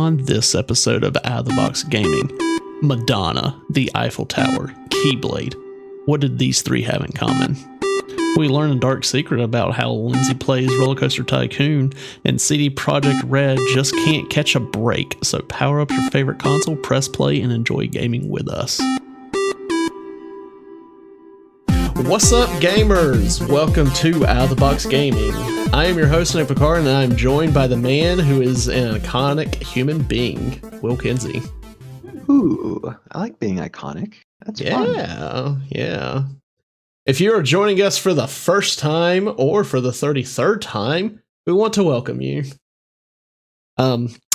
on this episode of Out of the Box Gaming. Madonna, the Eiffel Tower, Keyblade. What did these three have in common? We learn a dark secret about how Lindsay plays Roller Coaster Tycoon, and CD Projekt Red just can't catch a break, so power up your favorite console, press play, and enjoy gaming with us. What's up, gamers? Welcome to Out of the Box Gaming. I am your host, Nick Picard, and I'm joined by the man who is an iconic human being, Will Kinsey. Ooh, I like being iconic. That's fun. Yeah. If you are joining us for the first time or for the 33rd time, we want to welcome you.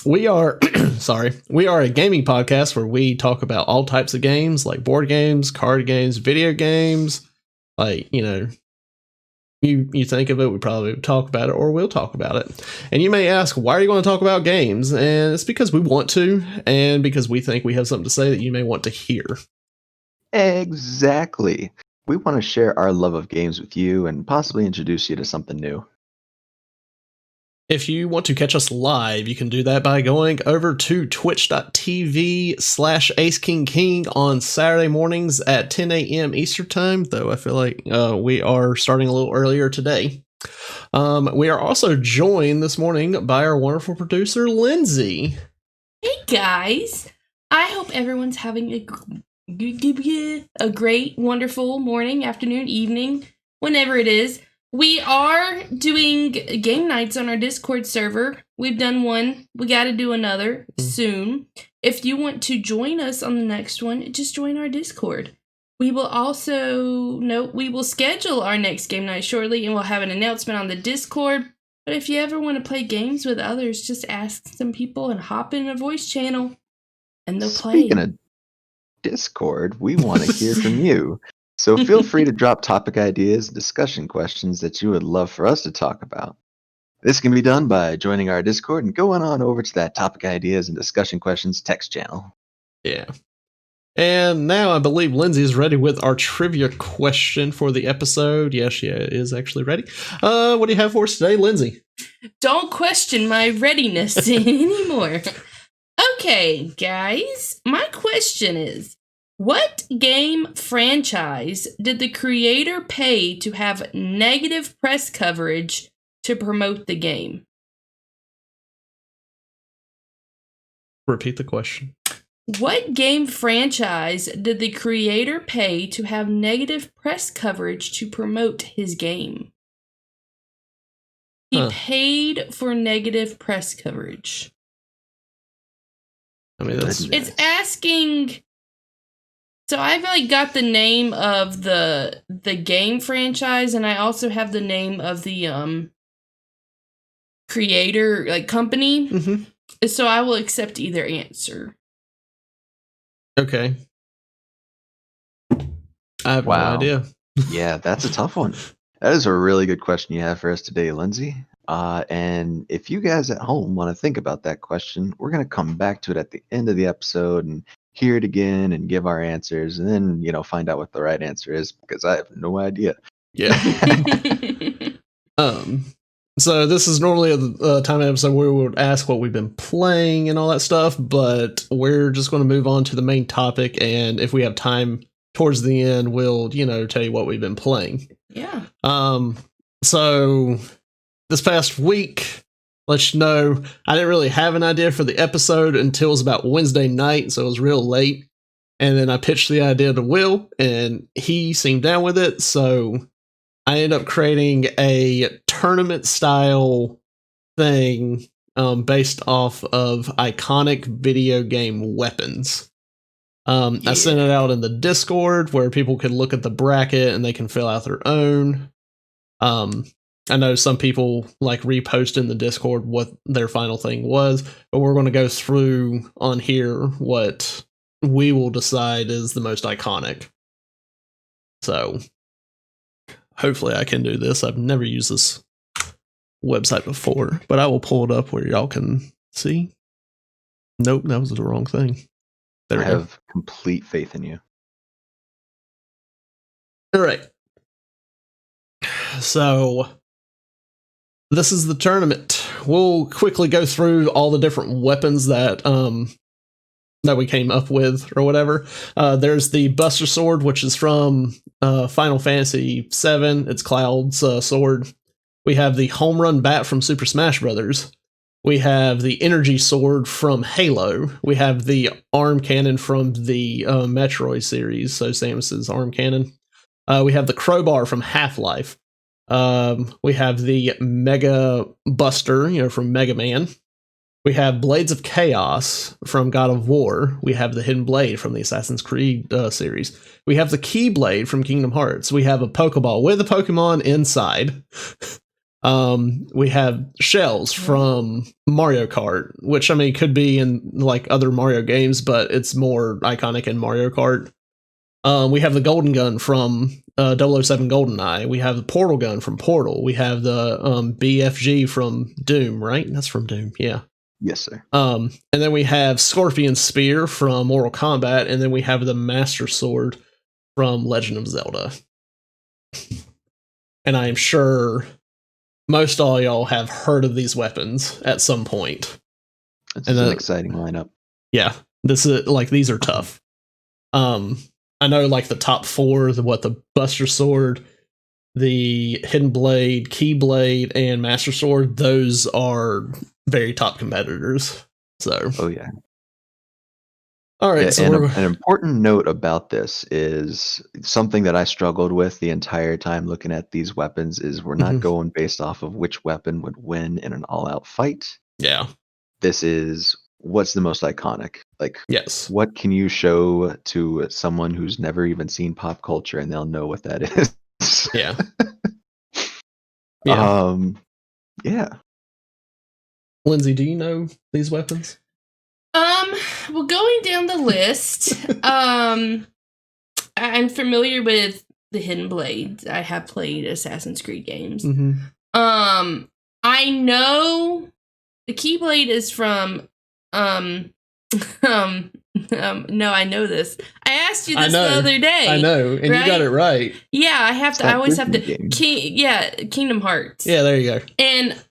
We are a gaming podcast where we talk about all types of games like board games, card games, video games. Like, you think of it, we probably talk about it or we'll talk about it. And you may ask, why are you going to talk about games? And it's because we want to, and because we think we have something to say that you may want to hear. Exactly. We want to share our love of games with you and possibly introduce you to something new. If you want to catch us live, you can do that by going over to twitch.tv/AceKingKing on Saturday mornings at 10 a.m. Eastern Time, though I feel like we are starting a little earlier today. We are also joined this morning by our wonderful producer, Lindsay. Hey guys! I hope everyone's having a great, wonderful morning, afternoon, evening, whenever it is. We are doing game nights on our Discord server. We've done one. We got to do another soon. If you want to join us on the next one, just join our Discord. We will also we will schedule our next game night shortly, and we'll have an announcement on the Discord. But if you ever want to play games with others, just ask some people and hop in a voice channel, and they'll play. Speaking of Discord, we want to hear from you. So feel free to drop topic ideas and discussion questions that you would love for us to talk about. This can be done by joining our Discord and going on over to that topic ideas and discussion questions text channel. Yeah. And now I believe Lindsay is ready with our trivia question for the episode. Yes, she is actually ready. What do you have for us today, Lindsay? Don't question my readiness anymore. Okay, guys, my question is, what game franchise did the creator pay to have negative press coverage to promote the game? Repeat the question. What game franchise did the creator pay to have negative press coverage to promote his game? He paid for negative press coverage. I mean, it's asking. So I've got the name of the game franchise, and I also have the name of the creator company. Mm-hmm. So I will accept either answer. Okay. I have no idea. Yeah, that's a tough one. That is a really good question you have for us today, Lindsay. And if you guys at home want to think about that question, we're going to come back to it at the end of the episode and hear it again and give our answers, and then find out what the right answer is, because I have no idea. Yeah. So this is normally a time of episode where we would ask what we've been playing and all that stuff, but we're just going to move on to the main topic, and if we have time towards the end, we'll tell you what we've been playing. Yeah. So this past week, let you know, I didn't really have an idea for the episode until it was about Wednesday night, so it was real late. And then I pitched the idea to Will, and he seemed down with it, so I ended up creating a tournament-style thing based off of iconic video game weapons. I sent it out in the Discord where people could look at the bracket and they can fill out their own. I know some people repost in the Discord what their final thing was, but we're going to go through on here what we will decide is the most iconic. So hopefully I can do this. I've never used this website before, but I will pull it up where y'all can see. Nope, that was the wrong thing. I have complete faith in you. All right. So this is the tournament. we'll quickly go through all the different weapons that that we came up with or whatever. There's the Buster Sword, which is from Final Fantasy VII. It's Cloud's sword. We have the Home Run Bat from Super Smash Brothers. We have the Energy Sword from Halo. We have the Arm Cannon from the Metroid series, so Samus's Arm Cannon. We have the Crowbar from Half-Life. We have the Mega Buster, from Mega Man. We have Blades of Chaos from God of War. We have the Hidden Blade from the Assassin's Creed series. We have the Keyblade from Kingdom Hearts. We have a Pokeball with a Pokemon inside. We have shells from Mario Kart, which could be in like other Mario games, but it's more iconic in Mario Kart. We have the Golden Gun from 007 GoldenEye. We have the Portal Gun from Portal. We have the BFG from Doom, right? That's from Doom, yeah. Yes, sir. And then we have Scorpion Spear from Mortal Kombat, and then we have the Master Sword from Legend of Zelda. And I am sure most all y'all have heard of these weapons at some point. It's an exciting lineup. Yeah, this is these are tough. I know the top four, the Buster Sword, the Hidden Blade, Keyblade, and Master Sword, those are very top competitors. So, oh yeah. All right. Yeah, so an important note about this is something that I struggled with the entire time looking at these weapons is we're not going based off of which weapon would win in an all-out fight. Yeah. This is what's the most iconic. Yes. What can you show to someone who's never even seen pop culture and they'll know what that is? Yeah. Yeah. Lindsay, do you know these weapons? Well, going down the list, I'm familiar with the Hidden Blade. I have played Assassin's Creed games. Mm-hmm. I know the Keyblade is from, no, I know this. I asked you this the other day. I know, and right? You got it right. Yeah, I always have to, Kingdom Hearts. Yeah, there you go. And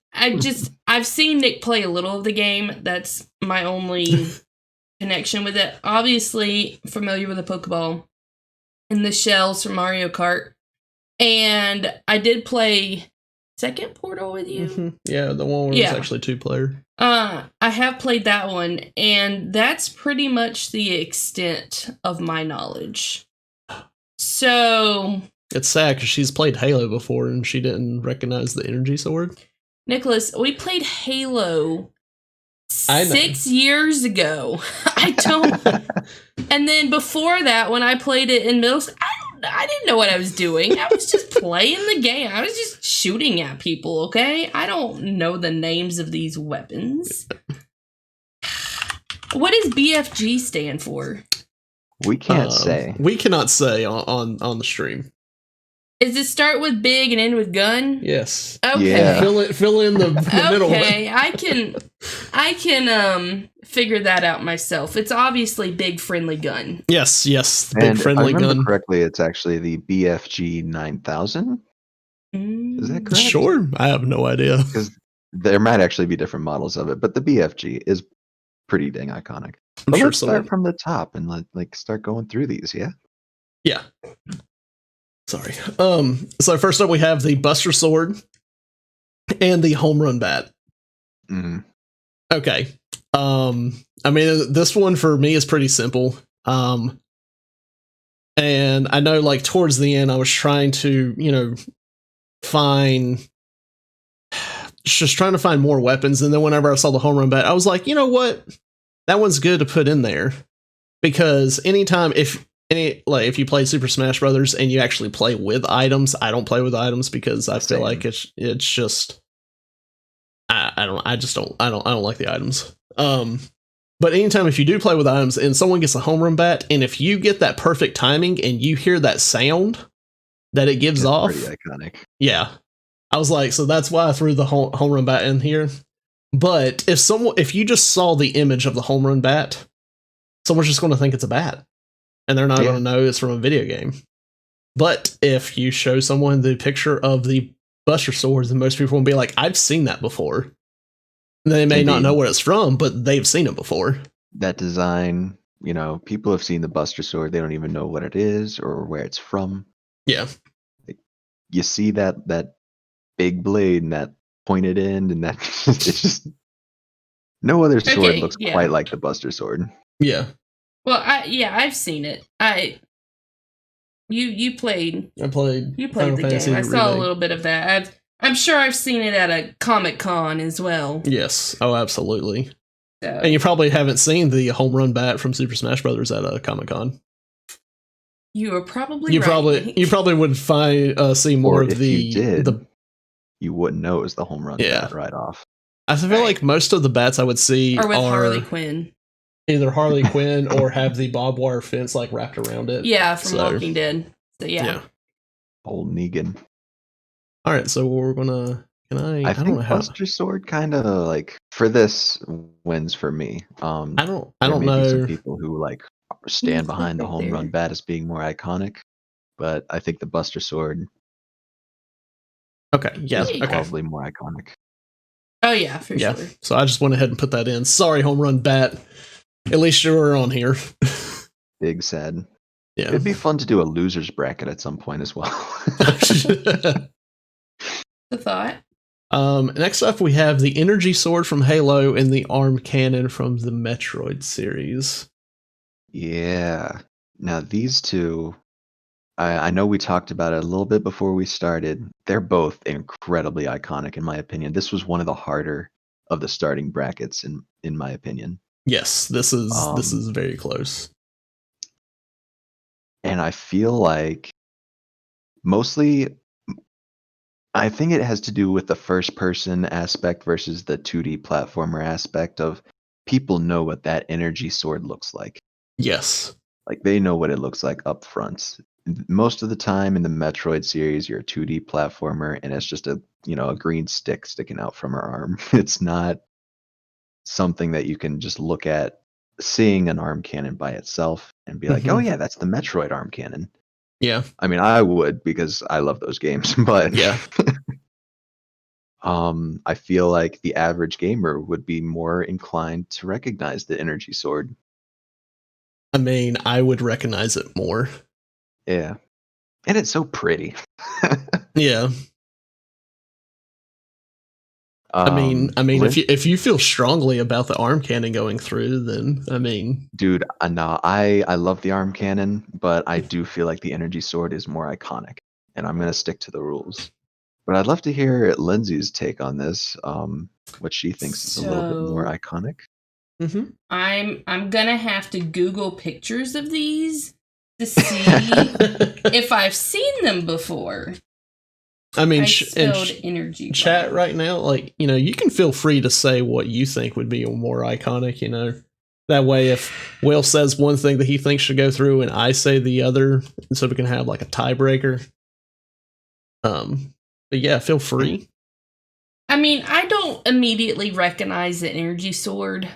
I've seen Nick play a little of the game. That's my only connection with it. Obviously, familiar with the Pokeball and the shells from Mario Kart. And I did play second Portal with you. Mm-hmm. Yeah, the one where it's actually 2-player. I have played that one, and that's pretty much the extent of my knowledge. So it's sad because she's played Halo before and she didn't recognize the Energy Sword. Nicholas, we played Halo 6 years ago. I don't. And then before that, when I played it in middle school, I didn't know what I was doing. I was just playing the game. I was just shooting at people, okay? I don't know the names of these weapons. What does BFG stand for? We can't say. We cannot say on the stream. Does it start with big and end with gun? Yes. Okay. Yeah. Fill in the middle one. Okay, I can figure that out myself. It's obviously big friendly gun. Yes, big friendly gun. If I remember correctly, it's actually the BFG 9000. Is that correct? Sure, I have no idea. Because there might actually be different models of it, but the BFG is pretty dang iconic. But let's start from the top and start going through these. Yeah. Yeah. Sorry. So first up, we have the Buster Sword and the Home Run Bat. Mm. Okay. This one for me is pretty simple. And I know, towards the end, I was trying to, find more weapons. And then whenever I saw the Home Run Bat, I was like, you know what? That one's good to put in there because anytime if you play Super Smash Brothers and you actually play with items, I don't play with items because I feel like it's just I don't like the items. But anytime if you do play with items and someone gets a home run bat, and if you get that perfect timing and you hear that sound that it gives off, pretty iconic. Yeah, I was like, so that's why I threw the home run bat in here. But if you just saw the image of the home run bat, someone's just going to think it's a bat. And they're not going to know it's from a video game. But if you show someone the picture of the Buster Swords, then most people will be like, I've seen that before. They may not Indeed. know what it's from, but they've seen it before. That design, people have seen the Buster Sword. They don't even know what it is or where it's from. Yeah. You see that big blade and that pointed end, and that it's just no other sword Okay, looks yeah. quite like the Buster Sword. Yeah. Well, I've seen it. You played I played the game. I saw a little bit of that. I'm sure I've seen it at a Comic-Con as well. Yes. Oh, absolutely. So. And you probably haven't seen the home run bat from Super Smash Brothers at a Comic-Con. You are probably You right. probably would see more Or of if the you did, you wouldn't know it was the home run Yeah. bat right off. I feel like most of the bats I would see or with are Harley Quinn. either Harley Quinn or have the barbed wire fence like wrapped around it. Yeah, from Walking Dead. So yeah. Old Negan. All right, so we're gonna. I don't know how. Buster Sword kind of like for this wins for me. I don't There may be some know. people who like stand behind the right home run there. bat as being more iconic, but I think the Buster Sword Okay, yeah, There you is go. okay, probably more iconic. Oh yeah, for yeah. sure. So I just went ahead and put that in. Sorry, home run bat. At least you were on here. Big sad. Yeah. It'd be fun to do a losers bracket at some point as well. The thought. Next up, we have the energy sword from Halo and the arm cannon from the Metroid series. Yeah. Now these two, I know we talked about it a little bit before we started. They're both incredibly iconic in my opinion. This was one of the harder of the starting brackets in my opinion. Yes, this is very close. And I feel like mostly I think it has to do with the first person aspect versus the 2D platformer aspect of people know what that energy sword looks like. Yes. Like they know what it looks like up front. Most of the time in the Metroid series, you're a 2D platformer and it's just a green stick sticking out from her arm. It's not something that you can just look at seeing an arm cannon by itself and be like, oh yeah, that's the Metroid arm cannon. Yeah. I mean, I would because I love those games, but Yeah. I feel like the average gamer would be more inclined to recognize the energy sword. I mean, I would recognize it more. Yeah. And it's so pretty. Yeah. I mean, if you feel strongly about the arm cannon going through, then I mean, dude, no, I love the arm cannon, but I do feel like the energy sword is more iconic, and I'm gonna stick to the rules. But I'd love to hear Lindsay's take on this. What she thinks is a little bit more iconic. Mm-hmm. I'm gonna have to Google pictures of these to see if I've seen them before. I mean, energy chat bomb. right now, like, you can feel free to say what you think would be more iconic, That way, if Will says one thing that he thinks should go through and I say the other, so we can have like a tiebreaker. But yeah, feel free. I mean, I don't immediately recognize the energy sword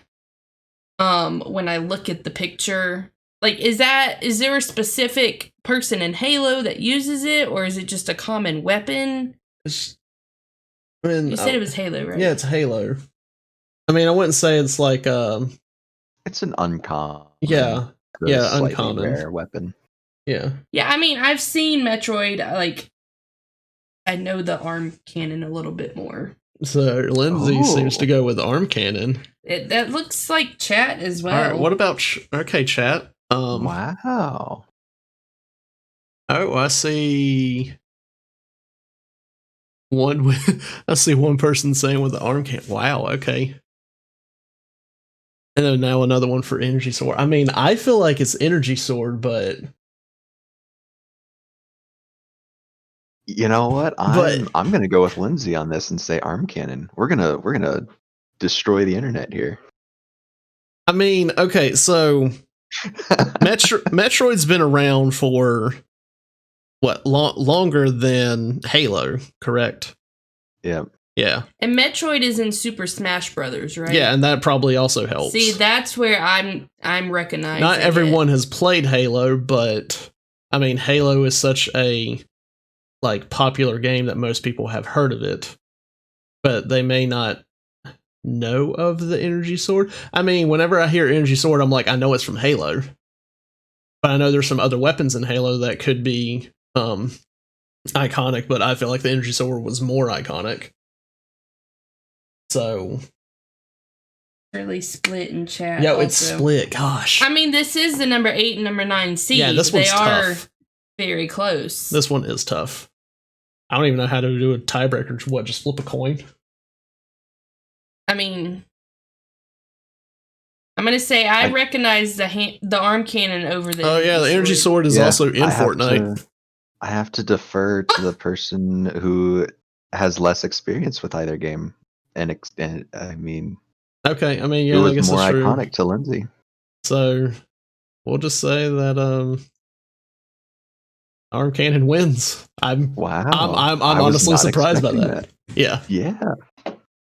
when I look at the picture. Like, is there a specific person in Halo that uses it, or is it just a common weapon? You said it was Halo, right? Yeah, it's Halo. I mean, I wouldn't say it's like it's an uncommon. Yeah, uncommon, rare weapon. Yeah. Yeah, I mean, I've seen Metroid. Like, I know the arm cannon a little bit more. So Lindsay seems to go with arm cannon. That looks like chat as well. All right, what about chat? Wow. Oh, I see one. I see one person saying with the arm cannon. Wow. Okay. And then now another one for energy sword. I mean, I feel like it's energy sword, but you know what? I'm gonna go with Lindsay on this and say arm cannon. We're gonna destroy the internet here. I mean, okay, so Metroid's been around for what longer than Halo, correct? Yeah. Yeah. And Metroid is in Super Smash Brothers, right? Yeah, and that probably also helps. See, that's where I'm recognizing. Not everyone has played Halo, but I mean, Halo is such a popular game that most people have heard of it, but they may not know of the energy sword. I mean, whenever I hear energy sword, I'm like, I know it's from Halo. But I know there's some other weapons in Halo that could be iconic, but I feel like the energy sword was more iconic. So Really split in chat. yeah, also. it's split. Gosh. I mean, this is the number 8 and number 9 seed. Yeah, this one's they are tough. very close. This one is tough. I don't even know how to do a tiebreaker. What, just flip a coin? I mean, I'm gonna say I recognize the arm cannon over the. Oh yeah, the energy sword is also in Fortnite. I have to defer to the person who has less experience with either game, and I mean, okay, I mean, yeah, it was I guess more that's true. iconic to Lindsay. So we'll just say that arm cannon wins. I'm honestly surprised by that. Yeah.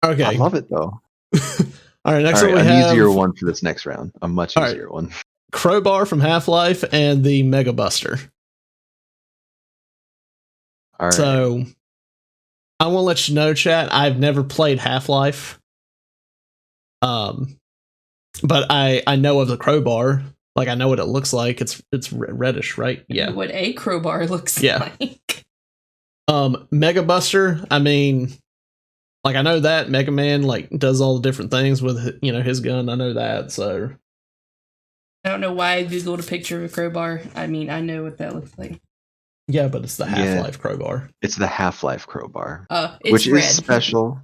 Okay. I love it though. All right, next one we have have an easier one for this next round. A much easier one. Crowbar from Half-Life and the Mega Buster. All right. So I want to let you know, chat, I've never played Half-Life. But I know of the crowbar. Like, I know what it looks like. It's reddish, right? Yeah. What a crowbar looks like. Mega Buster, I mean, like, I know that Mega Man, like, does all the different things with, you know, his gun. I know that, so. I don't know why I googled a picture of a crowbar. I mean, I know what that looks like. Yeah, but it's the Half-Life crowbar. It's the Half-Life crowbar. Which is special.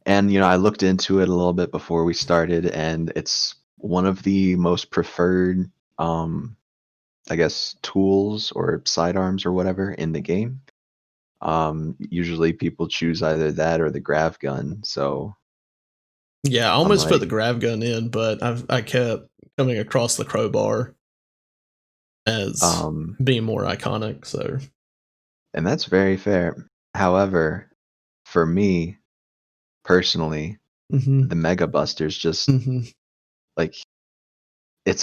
And, you know, I looked into it a little bit before we started, and it's one of the most preferred, I guess, tools or sidearms or whatever in the game. Usually people choose either that or the grav gun. So yeah, I almost put the grav gun in, but I kept coming across the crowbar as being more iconic. So, and that's very fair. However, for me personally, the Mega Buster's just like it's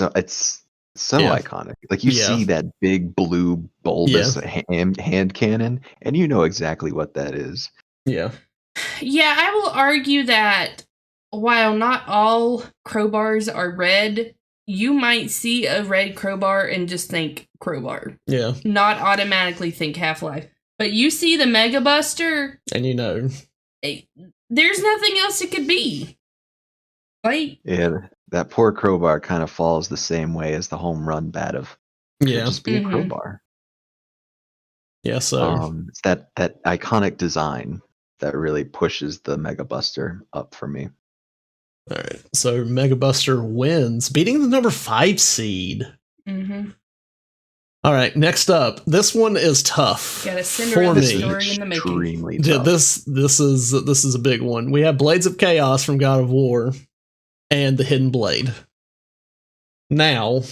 so iconic. Like you see that big blue bulbous hand cannon, and you know exactly what that is. Yeah. Yeah, I will argue that while not all crowbars are red, you might see a red crowbar and just think crowbar. Yeah. Not automatically think Half-Life. But you see the Mega Buster, and you know, there's nothing else it could be. Like, yeah, that poor crowbar kind of falls the same way as the home run bat of just be a crowbar. Yeah, so it's that iconic design that really pushes the Mega Buster up for me. All right, so Mega Buster wins, beating the number 5 seed. All right, next up, this one is tough. Got a Cinderella story in the making. Extremely tough. Yeah, this is a big one. We have Blades of Chaos from God of War and the Hidden Blade. Now,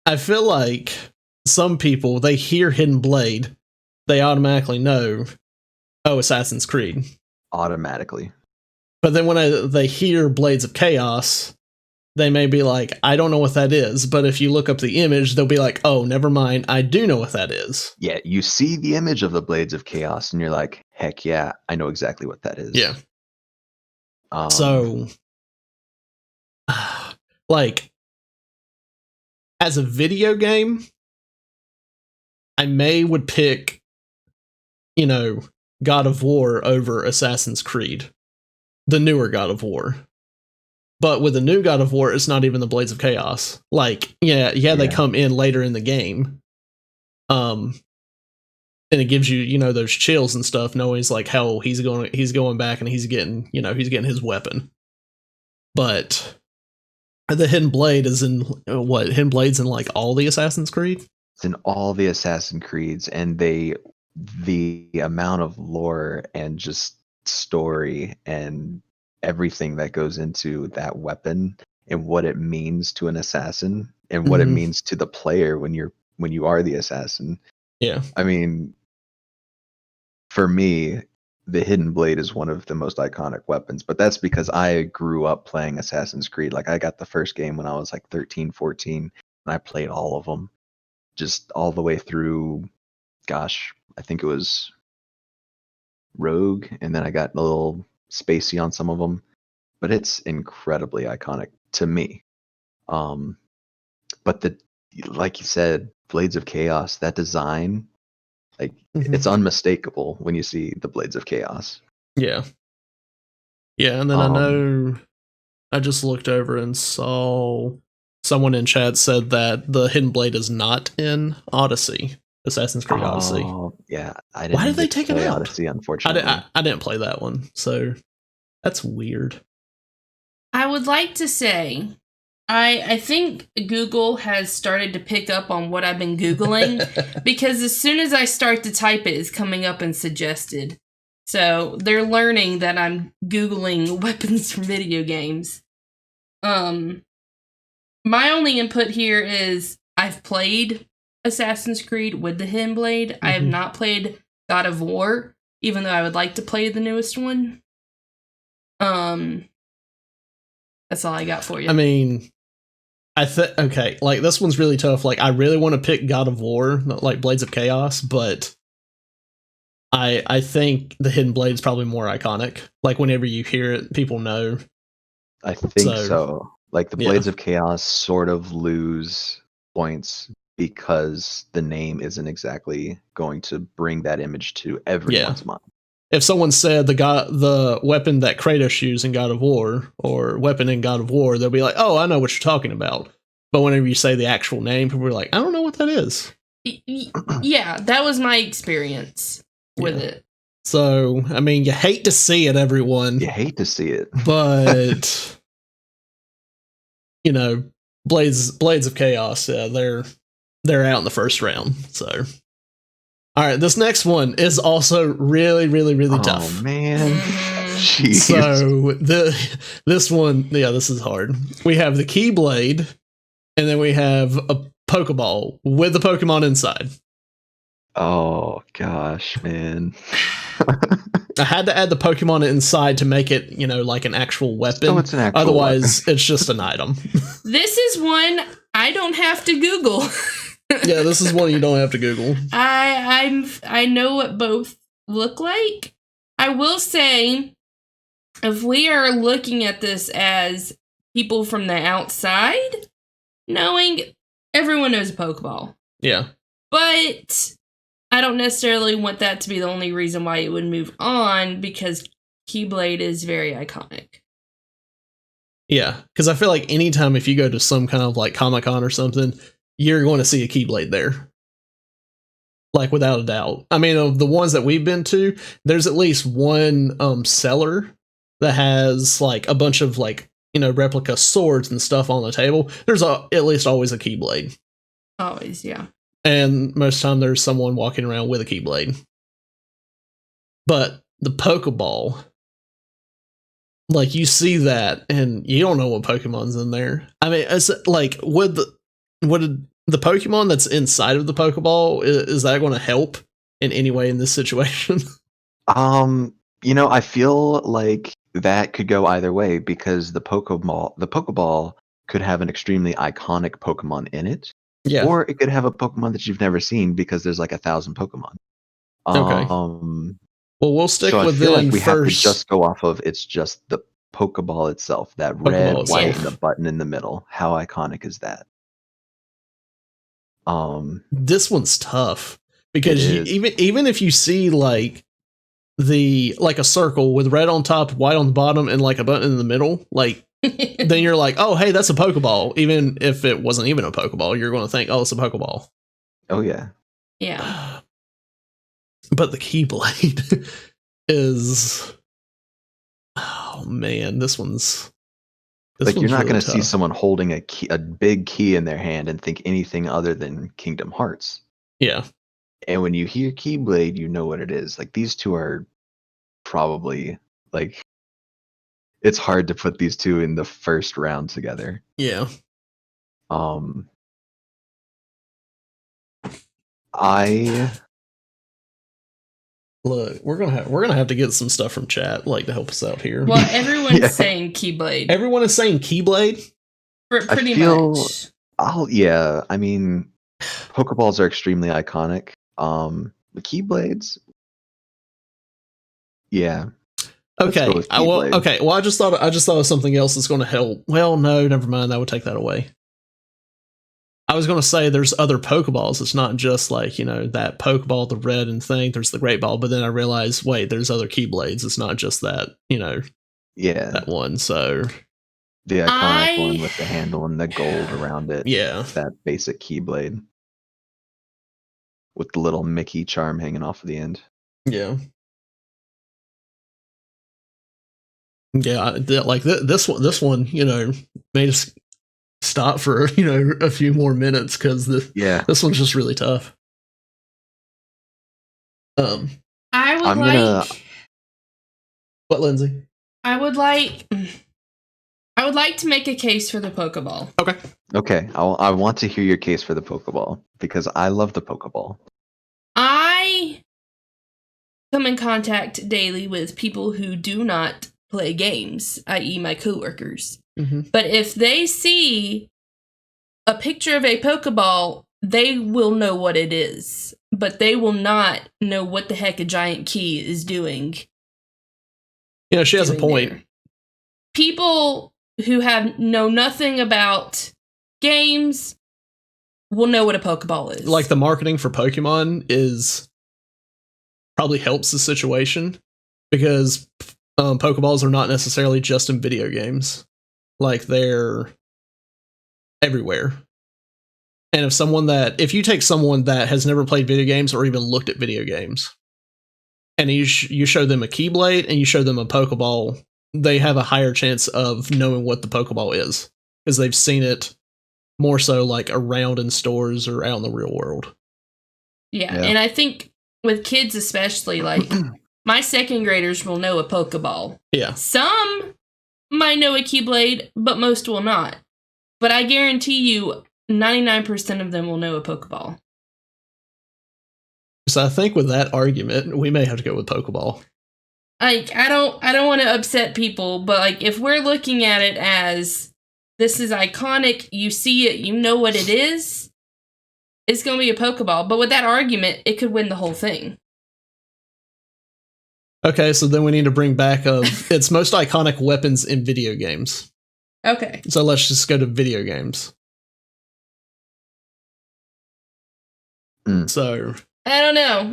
I feel like some people, they hear Hidden Blade, they automatically know, oh, Assassin's Creed. Automatically. But then when they hear Blades of Chaos, they may be like, I don't know what that is. But if you look up the image, they'll be like, oh, never mind, I do know what that is. Yeah, you see the image of the Blades of Chaos, and you're like, heck yeah, I know exactly what that is. Yeah. So, like, as a video game, I would pick, you know, God of War over Assassin's Creed, the newer God of War. But with the new God of War, it's not even the Blades of Chaos. Like, they come in later in the game. And it gives you, you know, those chills and stuff, knowing like how he's going back and he's getting his weapon. But the Hidden Blade is in Hidden Blade's in like all the Assassin's Creed? It's in all the Assassin's Creeds, and the amount of lore and just story and everything that goes into that weapon and what it means to an assassin and what it means to the player when you are the assassin. Yeah. I mean, for me, the Hidden Blade is one of the most iconic weapons, but that's because I grew up playing Assassin's Creed. Like, I got the first game when I was like 13, 14, and I played all of them, just all the way through, gosh, I think it was Rogue, and then I got a little spacey on some of them, but it's incredibly iconic to me. But like you said, Blades of Chaos, that design, like it's unmistakable when you see the Blades of Chaos. Yeah. Yeah, and then I know I just looked over and saw someone in chat said that the Hidden Blade is not in Odyssey, Assassin's Creed Odyssey. Oh, yeah. I didn't Why did they take it play out? Odyssey, unfortunately. I didn't play that one, so that's weird. I would like to say, I think Google has started to pick up on what I've been Googling, because as soon as I start to type it, it's coming up and suggested. So they're learning that I'm Googling weapons from video games. My only input here is I've played Assassin's Creed with the Hidden Blade. I have not played God of War, even though I would like to play the newest one. That's all I got for you. I mean, okay, like this one's really tough. Like I really want to pick God of War, like Blades of Chaos, but I think the Hidden Blade's probably more iconic. Like whenever you hear it, people know. I think so. Like the Blades of Chaos sort of lose points because the name isn't exactly going to bring that image to everyone's mind. If someone said the weapon that Kratos used in God of War, or weapon in God of War, they'll be like, "Oh, I know what you're talking about." But whenever you say the actual name, people are like, "I don't know what that is." Yeah, that was my experience with it. So, I mean, you hate to see it, everyone. You hate to see it, but you know, Blades of Chaos, they're out in the first round. So. All right, this next one is also really, really, really tough. Oh, man. Jeez. So, this one, this is hard. We have the Keyblade, and then we have a Pokeball with the Pokemon inside. Oh, gosh, man. I had to add the Pokemon inside to make it, like an actual weapon. So it's an actual Otherwise, weapon. It's just an item. This is one I don't have to Google. Yeah, this is one you don't have to Google. I know what both look like. I will say, if we are looking at this as people from the outside, knowing everyone knows a Pokeball. Yeah. But I don't necessarily want that to be the only reason why it would move on, because Keyblade is very iconic. Yeah, because I feel like anytime if you go to some kind of like Comic-Con or something, you're going to see a Keyblade there. Like, without a doubt. I mean, of the ones that we've been to, there's at least one seller that has, like, a bunch of, like, replica swords and stuff on the table. There's at least always a Keyblade. Always, yeah. And most of the time, there's someone walking around with a Keyblade. But the Pokeball, like, you see that, and you don't know what Pokemon's in there. I mean, it's like, would the Pokemon that's inside of the Pokeball, is that going to help in any way in this situation? I feel like that could go either way, because the Pokeball could have an extremely iconic Pokemon in it. Yeah. Or it could have a Pokemon that you've never seen because there's like 1,000 Pokemon. Okay. Well, we'll stick with them like we first. Have to just go off of it's just the Pokeball itself, that red, white, and the button in the middle. How iconic is that? This one's tough because even if you see like a circle with red on top, white on the bottom, and like a button in the middle, like then you're like, oh, hey, that's a Pokeball. Even if it wasn't even a Pokeball, you're going to think, oh, it's a Pokeball. Oh yeah, yeah. But the Keyblade is, oh man, this one's. Like, you're not really going to see someone holding a big key in their hand and think anything other than Kingdom Hearts. Yeah. And when you hear Keyblade, you know what it is. Like, these two are probably, like, it's hard to put these two in the first round together. Yeah. Look, we're gonna have to get some stuff from chat, like, to help us out here. Well, everyone's saying Keyblade. Everyone is saying Keyblade. Pretty much. I mean, Pokeballs are extremely iconic. The Keyblades, yeah. Let's go Okay. with Keyblade. Well, I just thought of something else that's going to help. Well, no, never mind. That would take that away. I was going to say there's other Pokeballs. It's not just like, that Pokeball, the red and thing. There's the Great Ball. But then I realized, wait, there's other Keyblades. It's not just that, Yeah. that one. So The iconic one with the handle and the gold around it. yeah. That basic Keyblade. With the little Mickey charm hanging off of the end. Yeah. Yeah, like this one, made us stop for a few more minutes because this one's just really tough. What, Lindsay? I would like to make a case for the Pokeball. Okay, I want to hear your case for the Pokeball because I love the Pokeball. I come in contact daily with people who do not play games, i.e. my coworkers. Mm-hmm. But if they see a picture of a Pokeball, they will know what it is. But they will not know what the heck a giant key is doing. She has a point. There. People who know nothing about games will know what a Pokeball is. Like the marketing for Pokemon probably helps the situation because Pokeballs are not necessarily just in video games. Like they're everywhere. And if you take someone that has never played video games or even looked at video games, and you show them a Keyblade and you show them a Pokeball, they have a higher chance of knowing what the Pokeball is because they've seen it more so like around in stores or out in the real world. Yeah, and I think with kids especially, like my second graders will know a Pokeball. Yeah. Some might know a Keyblade, but most will not. But I guarantee you 99% of them will know a Pokeball. So I think with that argument, we may have to go with Pokeball. Like, I don't want to upset people, but like if we're looking at it as this is iconic, you see it, you know what it is, it's going to be a Pokeball. But with that argument, it could win the whole thing. Okay, so then we need to bring back its most iconic weapons in video games. Okay. So let's just go to video games. So I don't know.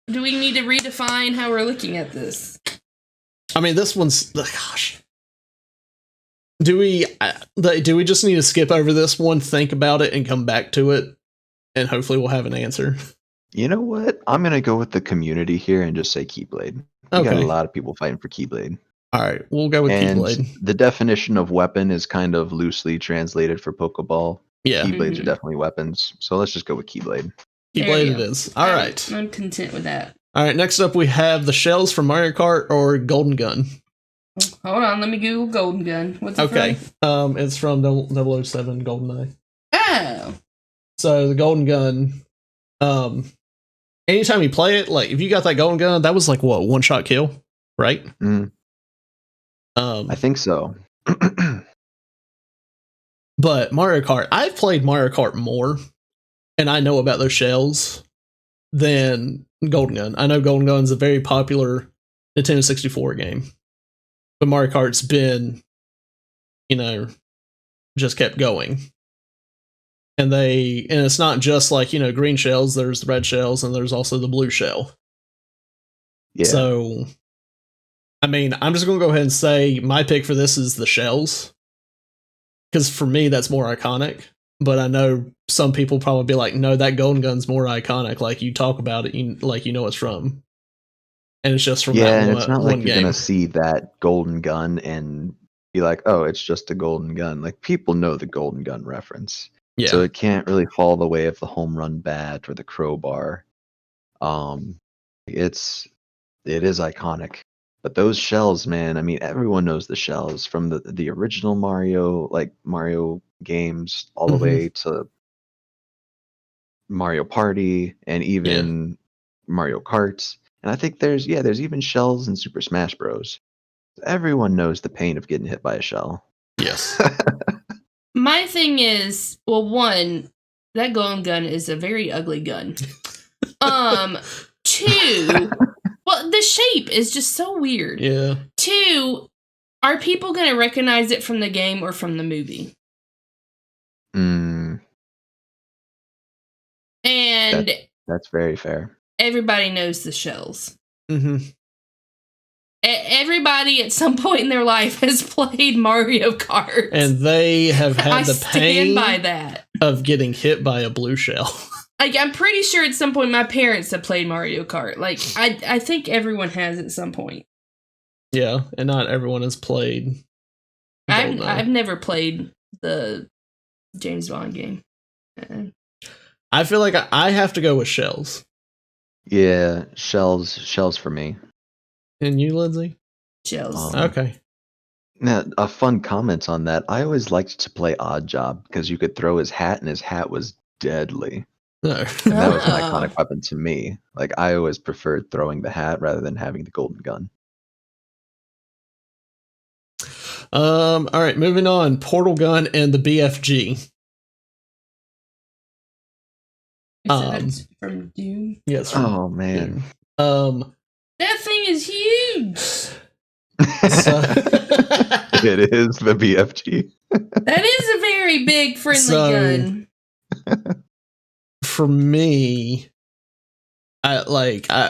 Do we need to redefine how we're looking at this? I mean, this one's gosh. Do we just need to skip over this one, think about it, and come back to it, and hopefully we'll have an answer? You know what? I'm gonna go with the community here and just say Keyblade. We got a lot of people fighting for Keyblade. All right, we'll go with Keyblade. The definition of weapon is kind of loosely translated for Pokeball. Yeah, Keyblades are definitely weapons, so let's just go with Keyblade. Keyblade it is. All right. I'm content with that. All right, next up we have the shells from Mario Kart or Golden Gun. Hold on, let me Google Golden Gun. What's it from? It's from 007 GoldenEye. Oh. So the Golden Gun, anytime you play it, like if you got that Golden Gun, that was like what, one-shot kill, right? I think so. But Mario Kart, I've played Mario Kart more, and I know about those shells than Golden Gun. I know Golden Gun's a very popular Nintendo 64 game, but Mario Kart's been, just kept going. And it's not just like, green shells, there's the red shells, and there's also the blue shell. Yeah. So, I mean, I'm just going to go ahead and say my pick for this is the shells. Because for me, that's more iconic. But I know some people probably be like, no, that Golden Gun's more iconic. Like, you talk about it, you know it's from. And it's just from that one, it's not like you're game. going to see that Golden Gun and be like, oh, it's just a Golden Gun. Like, people know the Golden Gun reference. Yeah. So it can't really fall the way of the home run bat or the crowbar. It is iconic. But those shells, man, I mean, everyone knows the shells from the original Mario, like Mario games, all the way to Mario Party and even Mario Kart. And I think there's even shells in Super Smash Bros. Everyone knows the pain of getting hit by a shell. Yes. My thing is, well, one, that Golden Gun is a very ugly gun. 2, well, the shape is just so weird. Yeah. 2, are people going to recognize it from the game or from the movie? Mm, And that's very fair. everybody knows the shells. Mm-hmm. Everybody at some point in their life has played Mario Kart. And they have had the pain by that. of getting hit by a blue shell. Like, I'm pretty sure at some point my parents have played Mario Kart. Like, I think everyone has at some point. Yeah, and not everyone has played. I've never played the James Bond game. I feel like I have to go with shells. Yeah, shells for me. And you, Lindsay? Shells. Okay. Now, a fun comment on that. I always liked to play Odd Job because you could throw his hat and his hat was deadly. No. And that was an iconic weapon to me. Like, I always preferred throwing the hat rather than having the golden gun. All right, moving on. Portal gun and the BFG. That's from Doom. Yes. Oh man. That thing is huge. So, It is the BFG. That is a very big friendly gun. For me, I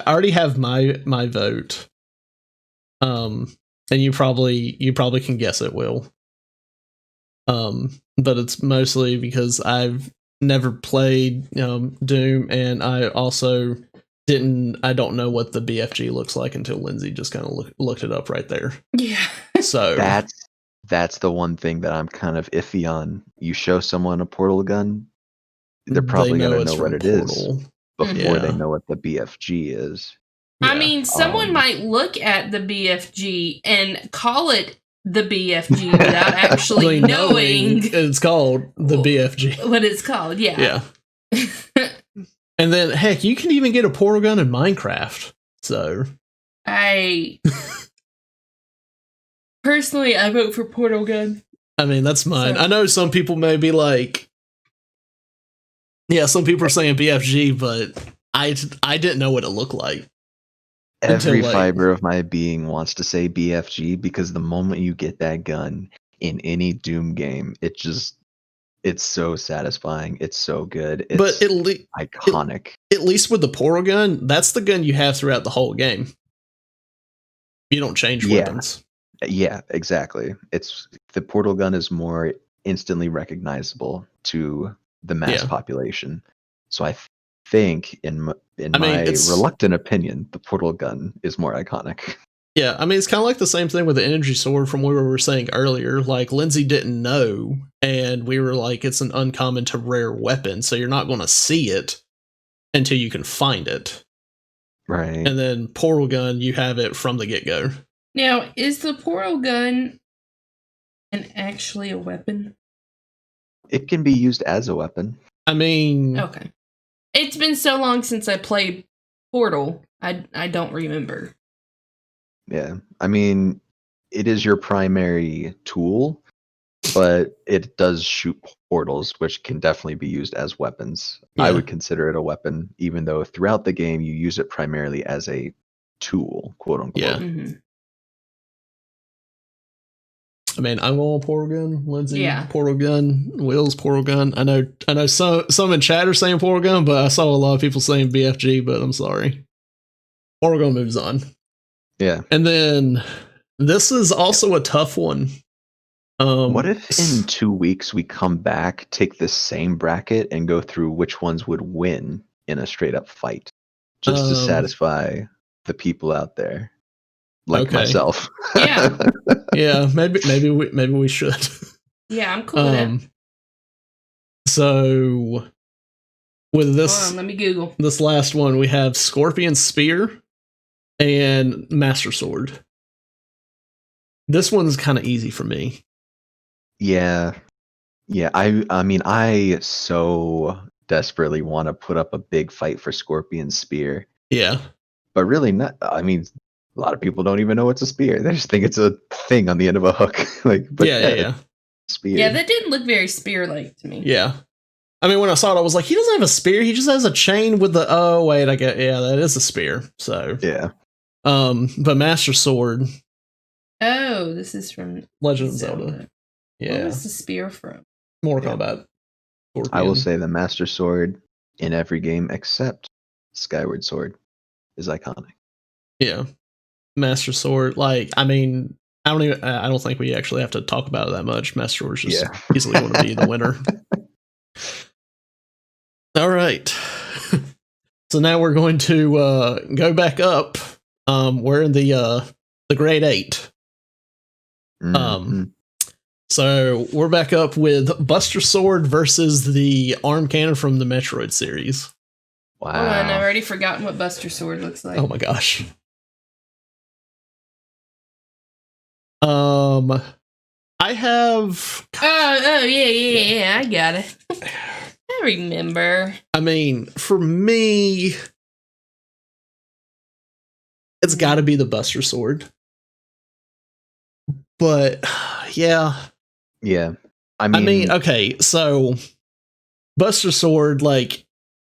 already have my vote. And you probably can guess it, Will. But it's mostly because I've never played Doom, and I also I don't know what the BFG looks like until Lindsay just kind of looked it up right there. Yeah. So that's the one thing that I'm kind of iffy on. You show someone a portal gun, they're probably going to know what it is before they know what the BFG is. I mean, someone might look at the BFG and call it the BFG without actually knowing it's called the BFG. What it's called, yeah. And then, heck, you can even get a portal gun in Minecraft. So, personally, I vote for portal gun. I mean, that's mine. So, I know some people may be like, some people are saying BFG, but I didn't know what it looked like. Every fiber of my being wants to say BFG because the moment you get that gun in any Doom game, it's so satisfying. It's so good. It's iconic. At least with the portal gun, that's the gun you have throughout the whole game. You don't change weapons. Yeah, exactly. The portal gun is more instantly recognizable to the mass population. So I think in my reluctant opinion, the portal gun is more iconic. Yeah, I mean, it's kind of like the same thing with the energy sword from what we were saying earlier. Like, Lindsay didn't know, and we were like, it's an uncommon to rare weapon, so you're not going to see it until you can find it. Right. And then portal gun, you have it from the get-go. Now, is the portal gun actually a weapon? It can be used as a weapon. I mean... Okay. It's been so long since I played Portal, I don't remember. Yeah, I mean, it is your primary tool, but it does shoot portals, which can definitely be used as weapons. Yeah. I would consider it a weapon, even though throughout the game you use it primarily as a tool, quote unquote. Yeah. Mm-hmm. I mean, I'm on portal gun. Lindsay, portal gun. Will's portal gun. I know. Some in chat are saying portal gun, but I saw a lot of people saying BFG. But I'm sorry. Portal gun moves on. Yeah. And then this is also a tough one. What if in 2 weeks we come back, take this same bracket, and go through which ones would win in a straight up fight, just to satisfy the people out there, like myself. Yeah. Yeah. Maybe we should. Yeah, I'm cool with that. So with this, hold on, let me Google this last one. We have Scorpion Spear and Master Sword. This one's kind of easy for me. Yeah. I mean, I so desperately want to put up a big fight for Scorpion Spear. Yeah. But really not. I mean, a lot of people don't even know it's a spear. They just think it's a thing on the end of a hook. Yeah. Spear. Yeah, that didn't look very spear-like to me. Yeah. I mean, when I saw it, I was like, he doesn't have a spear. He just has a chain with the. Oh wait, I get. Yeah, that is a spear. So Yeah. But Master Sword. Oh, this is from Legend of Zelda. Yeah. What was the spear from? Mortal Kombat. I will say the Master Sword in every game except Skyward Sword is iconic. Yeah. Master Sword. Like, I mean, I don't think we actually have to talk about it that much. Master Sword is just easily going to be the winner. All right. So now we're going to go back up. We're in the grade 8. So we're back up with Buster Sword versus the arm cannon from the Metroid series. Wow. Hold on, I've already forgotten what Buster Sword looks like. Oh my gosh. I have. Oh yeah, I got it. I remember. I mean, for me, it's got to be the Buster Sword. But yeah. Yeah. I mean, okay, so Buster Sword, like,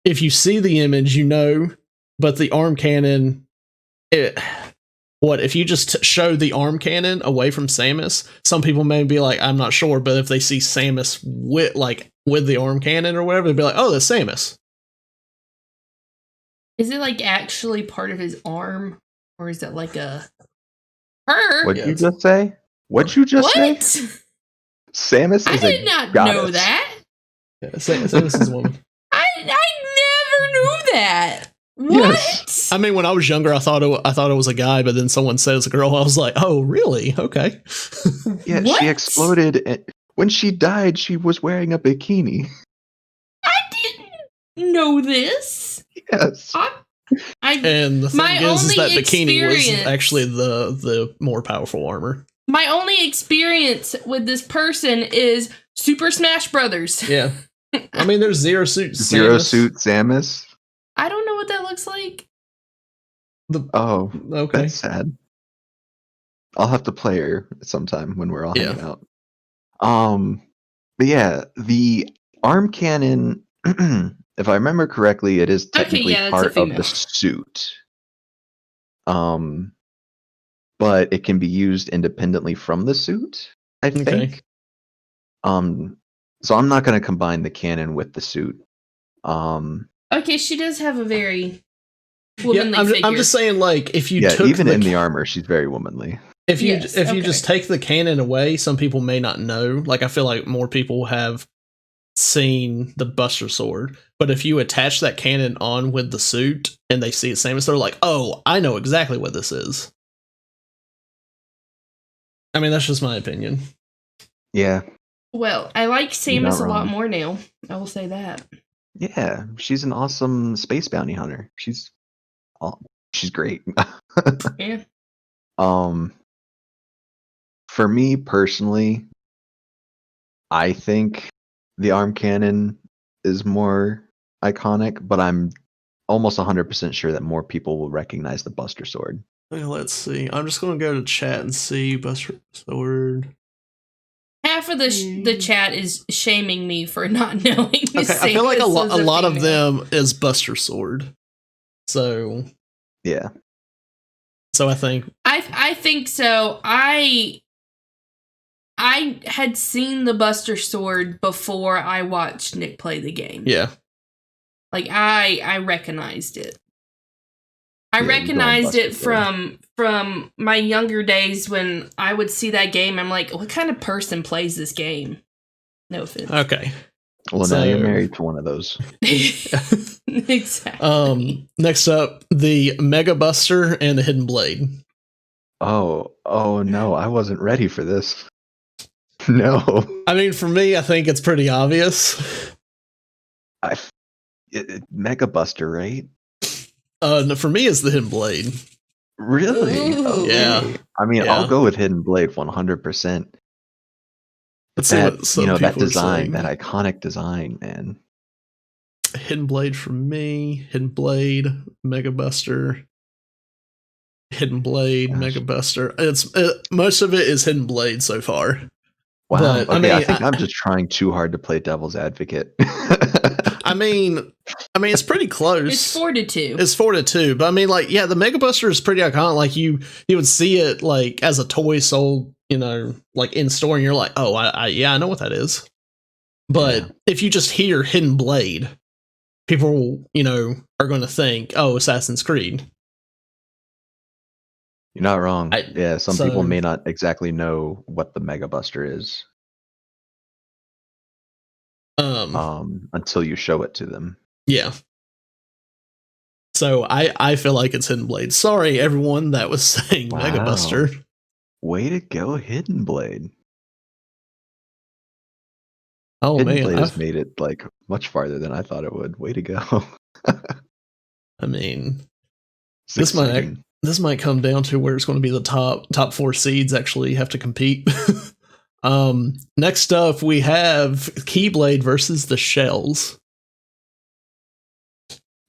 if you see the image, you know, but the arm cannon, if you just show the arm cannon away from Samus, some people may be like, I'm not sure, but if they see Samus with the arm cannon or whatever, they'd be like, oh, that's Samus. Is it like actually part of his arm, or is it like a her? What'd you just say? What'd you just say? Samus is I did not know that. Yeah, Samus is a woman. I never knew that. What? Yes. I mean, when I was younger, I thought it was a guy, but then someone said it's a girl. I was like, oh, really? Okay. Yeah, What? she exploded. When she died, she was wearing a bikini. I didn't know this. Yes. And the My thing is that bikini was experience- actually the more powerful armor. My only experience with this person is Super Smash Brothers. Yeah. I mean, there's Zero Suit Samus. I don't know what that looks like. Oh, Okay. that's sad. I'll have to play her sometime when we're all hanging out. But yeah, the arm cannon, if I remember correctly, it is technically that's a part of female. the suit. But it can be used independently from the suit, I think. So I'm not going to combine the cannon with the suit. Okay, she does have a very womanly figure. I'm just saying, like, if you took even in the armor, she's very womanly. If you just take the cannon away, some people may not know. Like, I feel like more people have seen the Buster Sword, but if you attach that cannon on with the suit and they see it Samus, they're like, "Oh, I know exactly what this is." I mean, that's just my opinion. Yeah. Well, I like You're not Samus a lot wrong. more now. I will say that. Yeah, she's an awesome space bounty hunter. She's great. Yeah. For me personally, I think the arm cannon is more iconic, but I'm almost 100% sure that more people will recognize the Buster Sword. Okay, let's see. I'm just going to go to chat and see Buster Sword. Half of the chat is shaming me for not knowing. Okay, I feel like a Samus is lot of female. them is Buster Sword. So Yeah. So I think I think so. I had seen the Buster Sword before I watched Nick play the game. yeah. Like I recognized it. I Yeah, recognized you go it from my younger days when I would see that game. I'm like, what kind of person plays this game? No offense. Okay. Well, So- now you're married to one of those. Exactly. Next up, the Mega Buster and the Hidden Blade. Oh no, I wasn't ready for this. No. I mean, for me, I think it's pretty obvious. Mega Buster, right? No, for me, it's the Hidden Blade. Really? Ooh. Okay. Yeah. I mean, Yeah. I'll go with Hidden Blade 100%. Let's see what some That people are design, saying. that iconic design, man. Hidden Blade for me. Hidden Blade, Mega Buster. Hidden Blade, Gosh. Mega Buster. Most of it is Hidden Blade so far. Wow. But, Okay, I mean, think I'm just trying too hard to play devil's advocate. I mean, it's pretty close. It's 4-2. It's 4-2, but I mean, like, yeah, the Mega Buster is pretty iconic. Like you would see it like as a toy sold, like in store, and you're like, oh, I know what that is. But if you just hear Hidden Blade, people, are going to think, oh, Assassin's Creed. You're not wrong. Some people may not exactly know what the Mega Buster is. Until you show it to them. Yeah. So I feel like it's Hidden Blade. Sorry, everyone that was saying Mega Buster. Way to go, Hidden Blade. Oh, Hidden man. Blade has made it like much farther than I thought it would. Way to go. I mean, this might come down to where it's going to be the top 4 seeds actually have to compete. Next up, we have Keyblade versus the Shells.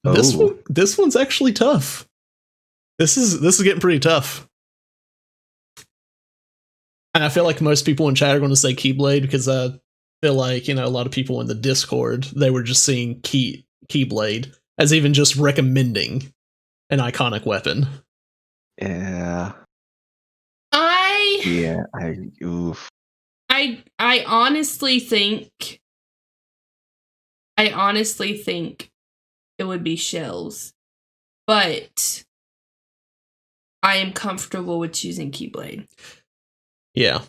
This one's actually tough. This is getting pretty tough. And I feel like most people in chat are going to say Keyblade because I feel like, a lot of people in the Discord, they were just seeing Keyblade as even just recommending an iconic weapon. Yeah. Oof. I honestly think it would be Shells, but I am comfortable with choosing Keyblade. Yeah.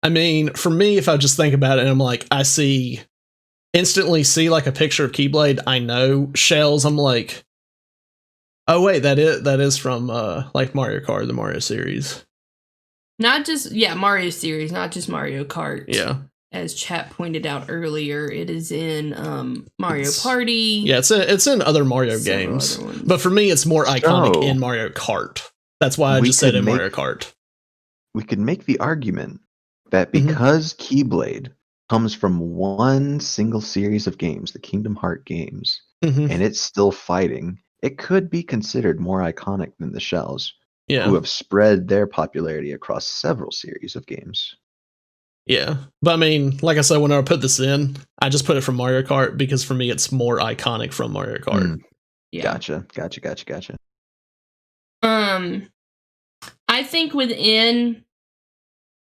I mean, for me, if I just think about it, and I'm like, instantly see like a picture of Keyblade, I know. Shells, I'm like, oh wait, that is from like Mario Kart, the Mario series. Not just Mario series, not just Mario Kart. Yeah. As chat pointed out earlier, it is in Mario Party. Yeah, it's in other Mario games. But for me, it's more iconic in Mario Kart. That's why I just said in Mario Kart. We could make the argument that because Keyblade comes from one single series of games, the Kingdom Hearts games, and it's still fighting, it could be considered more iconic than the Shells, who have spread their popularity across several series of games. Yeah, but I mean, like I said, when I put this in, I just put it from Mario Kart because for me, it's more iconic from Mario Kart. Yeah. Gotcha. I think within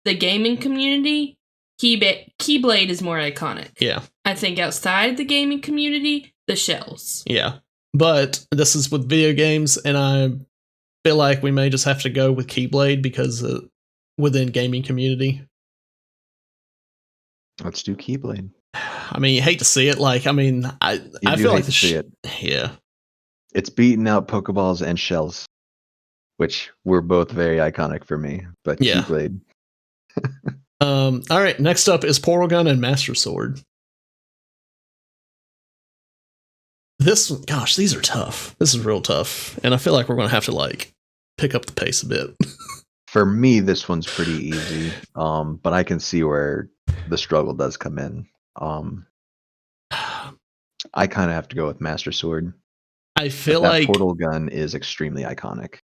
the gaming community, Keyblade is more iconic. Yeah. I think outside the gaming community, the Shells. Yeah, but this is with video games, and I feel like we may just have to go with Keyblade because within gaming community. Let's do Keyblade. I mean, you hate to see it. Like, I mean, I feel like see it. Yeah. It's beating out Pokeballs and Shells, which were both very iconic for me. But Keyblade. All right. Next up is Portal Gun and Master Sword. These are tough. This is real tough, and I feel like we're going to have to like pick up the pace a bit. For me, this one's pretty easy. But I can see where the struggle does come in. I kind of have to go with Master Sword. I feel like Portal Gun is extremely iconic.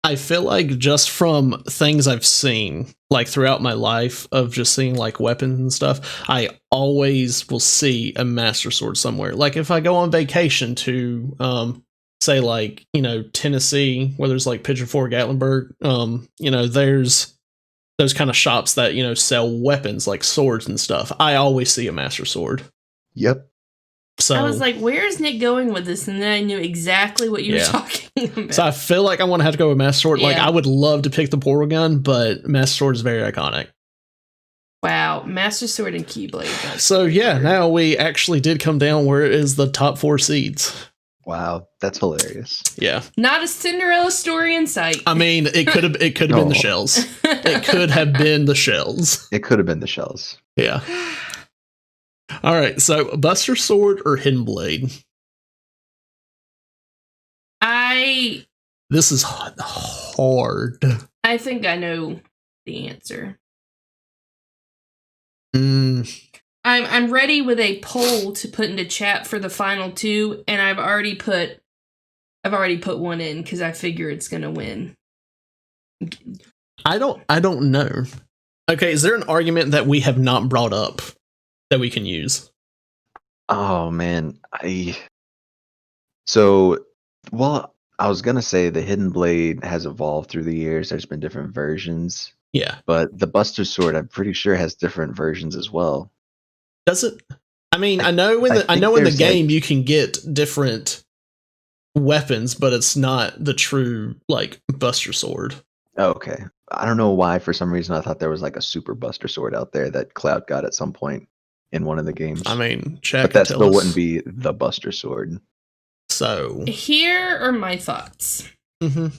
I feel like just from things I've seen, like throughout my life of just seeing like weapons and stuff, I always will see a Master Sword somewhere. Like if I go on vacation to, say like, Tennessee, where there's like Pigeon Forge, Gatlinburg, there's those kind of shops that, sell weapons like swords and stuff. I always see a Master Sword. Yep. So I was like, where is Nick going with this? And then I knew exactly what you were talking about. So I feel like I want to have to go with Master Sword. Yeah. Like I would love to pick the Portal Gun, but Master Sword is very iconic. Wow. Master Sword and Keyblade. So now we actually did come down where it is the top 4 seeds. Wow, that's hilarious. Yeah. Not a Cinderella story in sight. I mean, it could have been the Shells. It could have been the Shells. It could have been the Shells. Yeah. All right, so Buster Sword or Hidden Blade? This is hard. I think I know the answer. I'm ready with a poll to put into chat for the final 2, and I've already put one in because I figure it's gonna win. I don't know. Okay, is there an argument that we have not brought up that we can use. Oh man, so well, I was gonna say the Hidden Blade has evolved through the years. There's been different versions, Yeah. but the Buster Sword, I'm pretty sure, has different versions as well. Does it? I mean, I know I in think the there's, game like- you can get different weapons, but it's not the true like Buster Sword. Oh, okay. I don't know why. For some reason, I thought there was like a Super Buster Sword out there that Cloud got at some point in one of the games. I mean, Jack but that tell still us. wouldn't be the Buster Sword. So Here are my thoughts. mhm.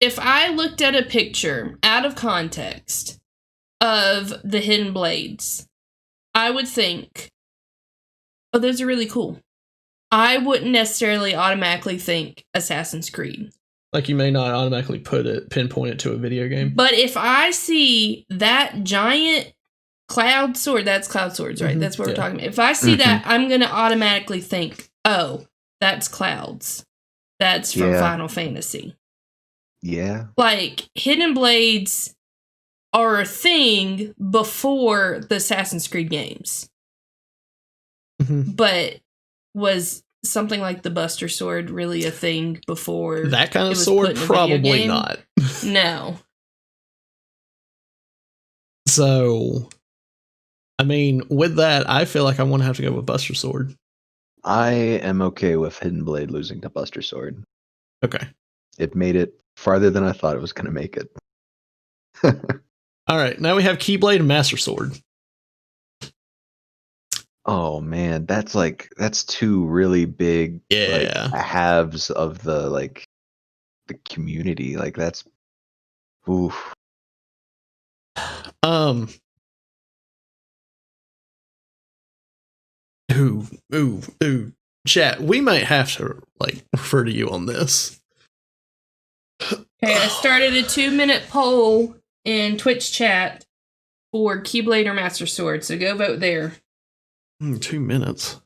If I looked at a picture out of context of the Hidden Blades, I would think, oh, those are really cool. I wouldn't necessarily automatically think Assassin's Creed. Like you may not automatically pinpoint it to a video game. But if I see that giant cloud sword, that's cloud swords, right? Mhm, That's what we're yeah. talking about. If I see that, I'm going to automatically think, oh, that's clouds. That's from Yeah. Final Fantasy. Yeah. Like, Hidden Blades are a thing before the Assassin's Creed games. Mhm. But was something like the Buster Sword really a thing before? That kind it of was sword, put in a video probably game? not. No. So, I mean, with that, I feel like I want to have to go with Buster Sword. I am okay with Hidden Blade losing to Buster Sword. Okay. It made it farther than I thought it was going to make it. All right. Now we have Keyblade and Master Sword. Oh man, that's two really big Yeah. like halves of the community. Like that's oof. Ooh. Chat, we might have to like refer to you on this. Okay, I started a 2-minute poll in Twitch chat for Keyblade or Master Sword, so go vote there. 2 minutes.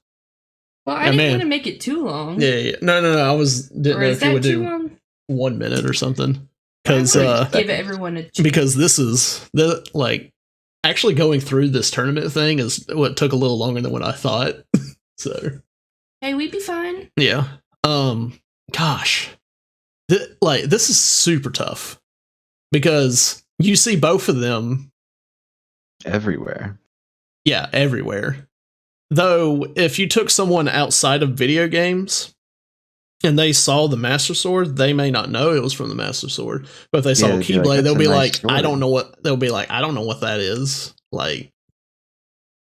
Well, I Yeah, didn't man. want to make it too long. Yeah. No. I didn't Or know is if you that would too do long? 1 minute or something. I Because would give everyone a chance. because this is the like actually going through this tournament thing is what took a little longer than what I thought. So Hey, we'd be fine. yeah. Gosh. This is super tough because you see both of them, Everywhere. yeah, everywhere. Though if you took someone outside of video games and they saw the Master Sword, they may not know it was from the Master Sword. But if they saw Yeah, they'd be like, Keyblade, "That's they'll a be nice like, I sword." don't know what they'll be like, I don't know what that is. Like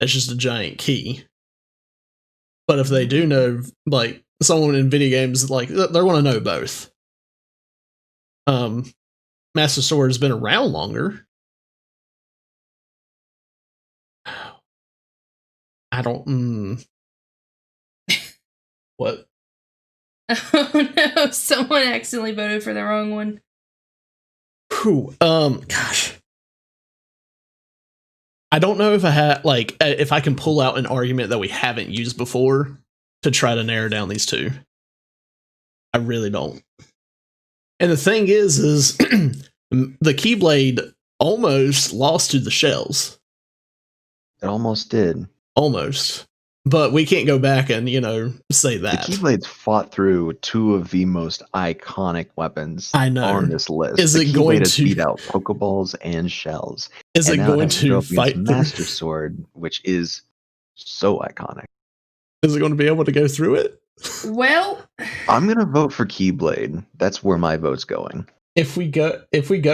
it's just a giant key. But if they do know, like someone in video games, like they want to know both. Master Sword has been around longer. I don't. What? Oh no, someone accidentally voted for the wrong one. Whew. Gosh. I don't know if I had if I can pull out an argument that we haven't used before to try to narrow down these two. I really don't. And the thing is the Keyblade almost lost to the shells. It almost did. Almost. But we can't go back and, say The that. Keyblades fought through two of the most iconic weapons I know. on this list. Is the it Keyblade going has to beat out Pokeballs and shells. Is and it now going has to go to up against fight through? Master Sword, which is so iconic. Is it going to be able to go through it? Well, I'm gonna vote for Keyblade. That's where my vote's going. If we go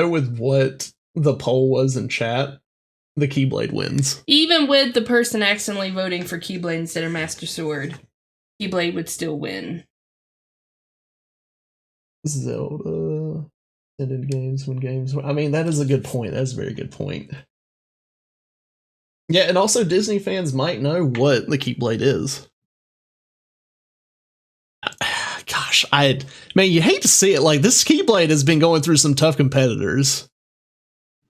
with what the poll was in chat, the Keyblade wins. even with the person accidentally voting for Keyblade instead of Master Sword, Keyblade would still win. Zelda ended games when games. I mean, that is a good point. That's a very good point. Yeah, and also Disney fans might know what the Keyblade is. Gosh, you hate to see it. Like this Keyblade has been going through some tough competitors.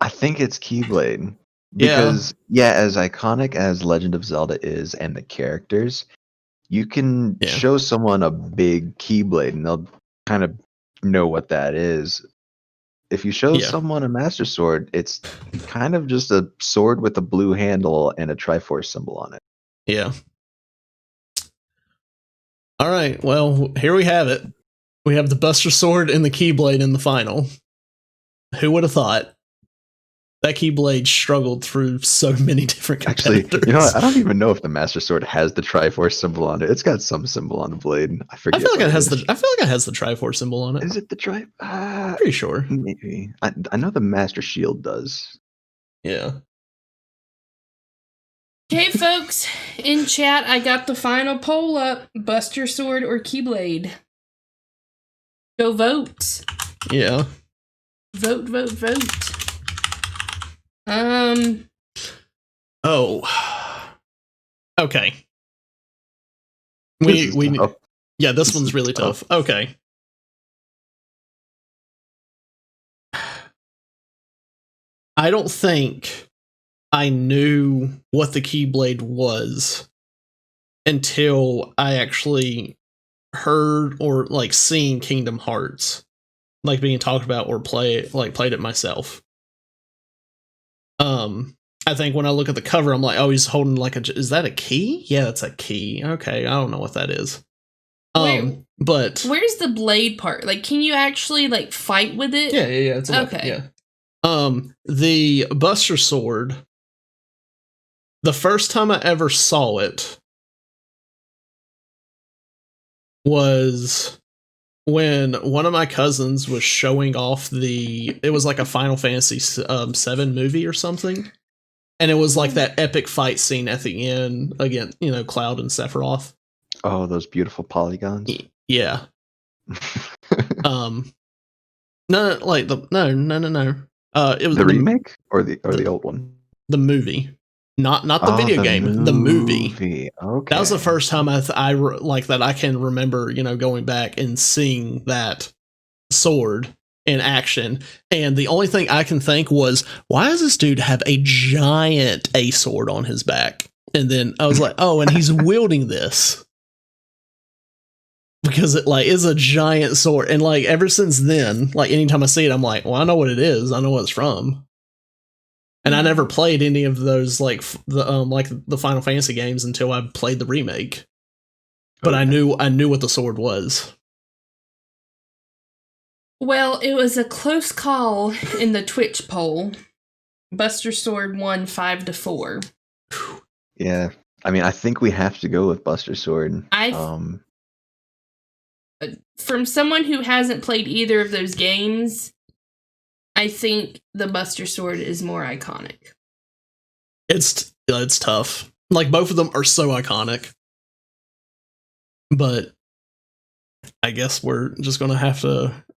I think it's Keyblade. Because, as iconic as Legend of Zelda is and the characters, you can show someone a big Keyblade and they'll kind of know what that is. if you show Yeah. someone a Master Sword, it's kind of just a sword with a blue handle and a Triforce symbol on it. Yeah. All right. Well, here we have it. We have the Buster Sword and the Keyblade in the final. Who would have thought? That Keyblade struggled through so many different Actually, competitors. you know what? I don't even know if the Master Sword has the Triforce symbol on it. It's got some symbol on the blade. I I forget. feel like what it has is. the. I feel like it has the Triforce symbol on it. Is it the Tri? Pretty sure. Maybe. I know the Master Shield does. Yeah. Okay, folks, in chat, I got the final poll up. Buster Sword or Keyblade? Go vote. Yeah. Vote, vote, vote. Oh. Okay. This is We tough. yeah, this This one's is really tough. Okay. I don't think I knew what the Keyblade was until I actually heard or like seen Kingdom Hearts, like being talked about or played it myself. I think when I look at the cover, I'm like, oh, he's holding like is that a key? Yeah, that's a key. Okay, I don't know what that is. But where's the blade part? Like, can you actually like fight with it? yeah, it's a weapon, Okay. yeah. The Buster Sword, the first time I ever saw it was when one of my cousins was showing off it was like a Final Fantasy 7 movie or something. And it was like that epic fight scene at the end against, Cloud and Sephiroth. Oh, those beautiful polygons. Yeah. No. It was the remake or the old one? The movie, not the video game. The movie. Okay. That was the first time I like that I can remember, going back and seeing that sword in action. And the only thing I can think was, why does this dude have a giant A sword on his back? And then I was like, oh, and he's wielding this because it like is a giant sword. And like ever since then, like anytime I see it, I'm like, well, I know what it is. I know what it's from. And I never played any of those like the Final Fantasy games until I played the remake. But I knew what the sword was. Well, it was a close call in the Twitch poll. Buster Sword won 5-4. Yeah, I mean, I think we have to go with Buster Sword. From someone who hasn't played either of those games, I think the Buster Sword is more iconic. It's tough. Like both of them are so iconic. But I guess we're just gonna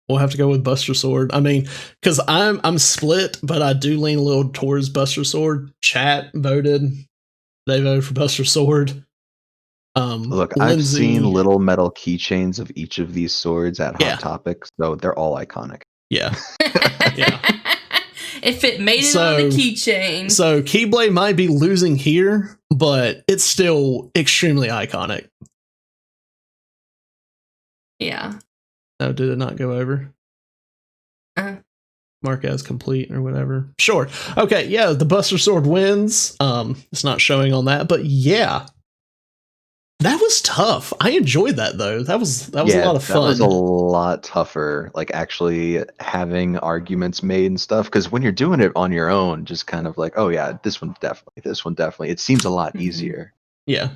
we'll have to go with Buster Sword. I mean, because I'm split, but I do lean a little towards Buster Sword. Chat voted. They voted for Buster Sword. Look, I've seen little metal keychains of each of these swords at Hot Topic, so they're all iconic. Yeah. Yeah. If it made it on the keychain. So Keyblade might be losing here, but it's still extremely iconic. Yeah. Oh, did it not go over? Mark as complete or whatever. Sure. Okay, yeah, the Buster Sword wins. It's not showing on that, but yeah. That was tough. I enjoyed that though. That was a lot of fun. That was a lot tougher, like actually having arguments made and stuff. Because when you're doing it on your own, just kind of like, oh yeah, this one definitely. It seems a lot easier. Yeah.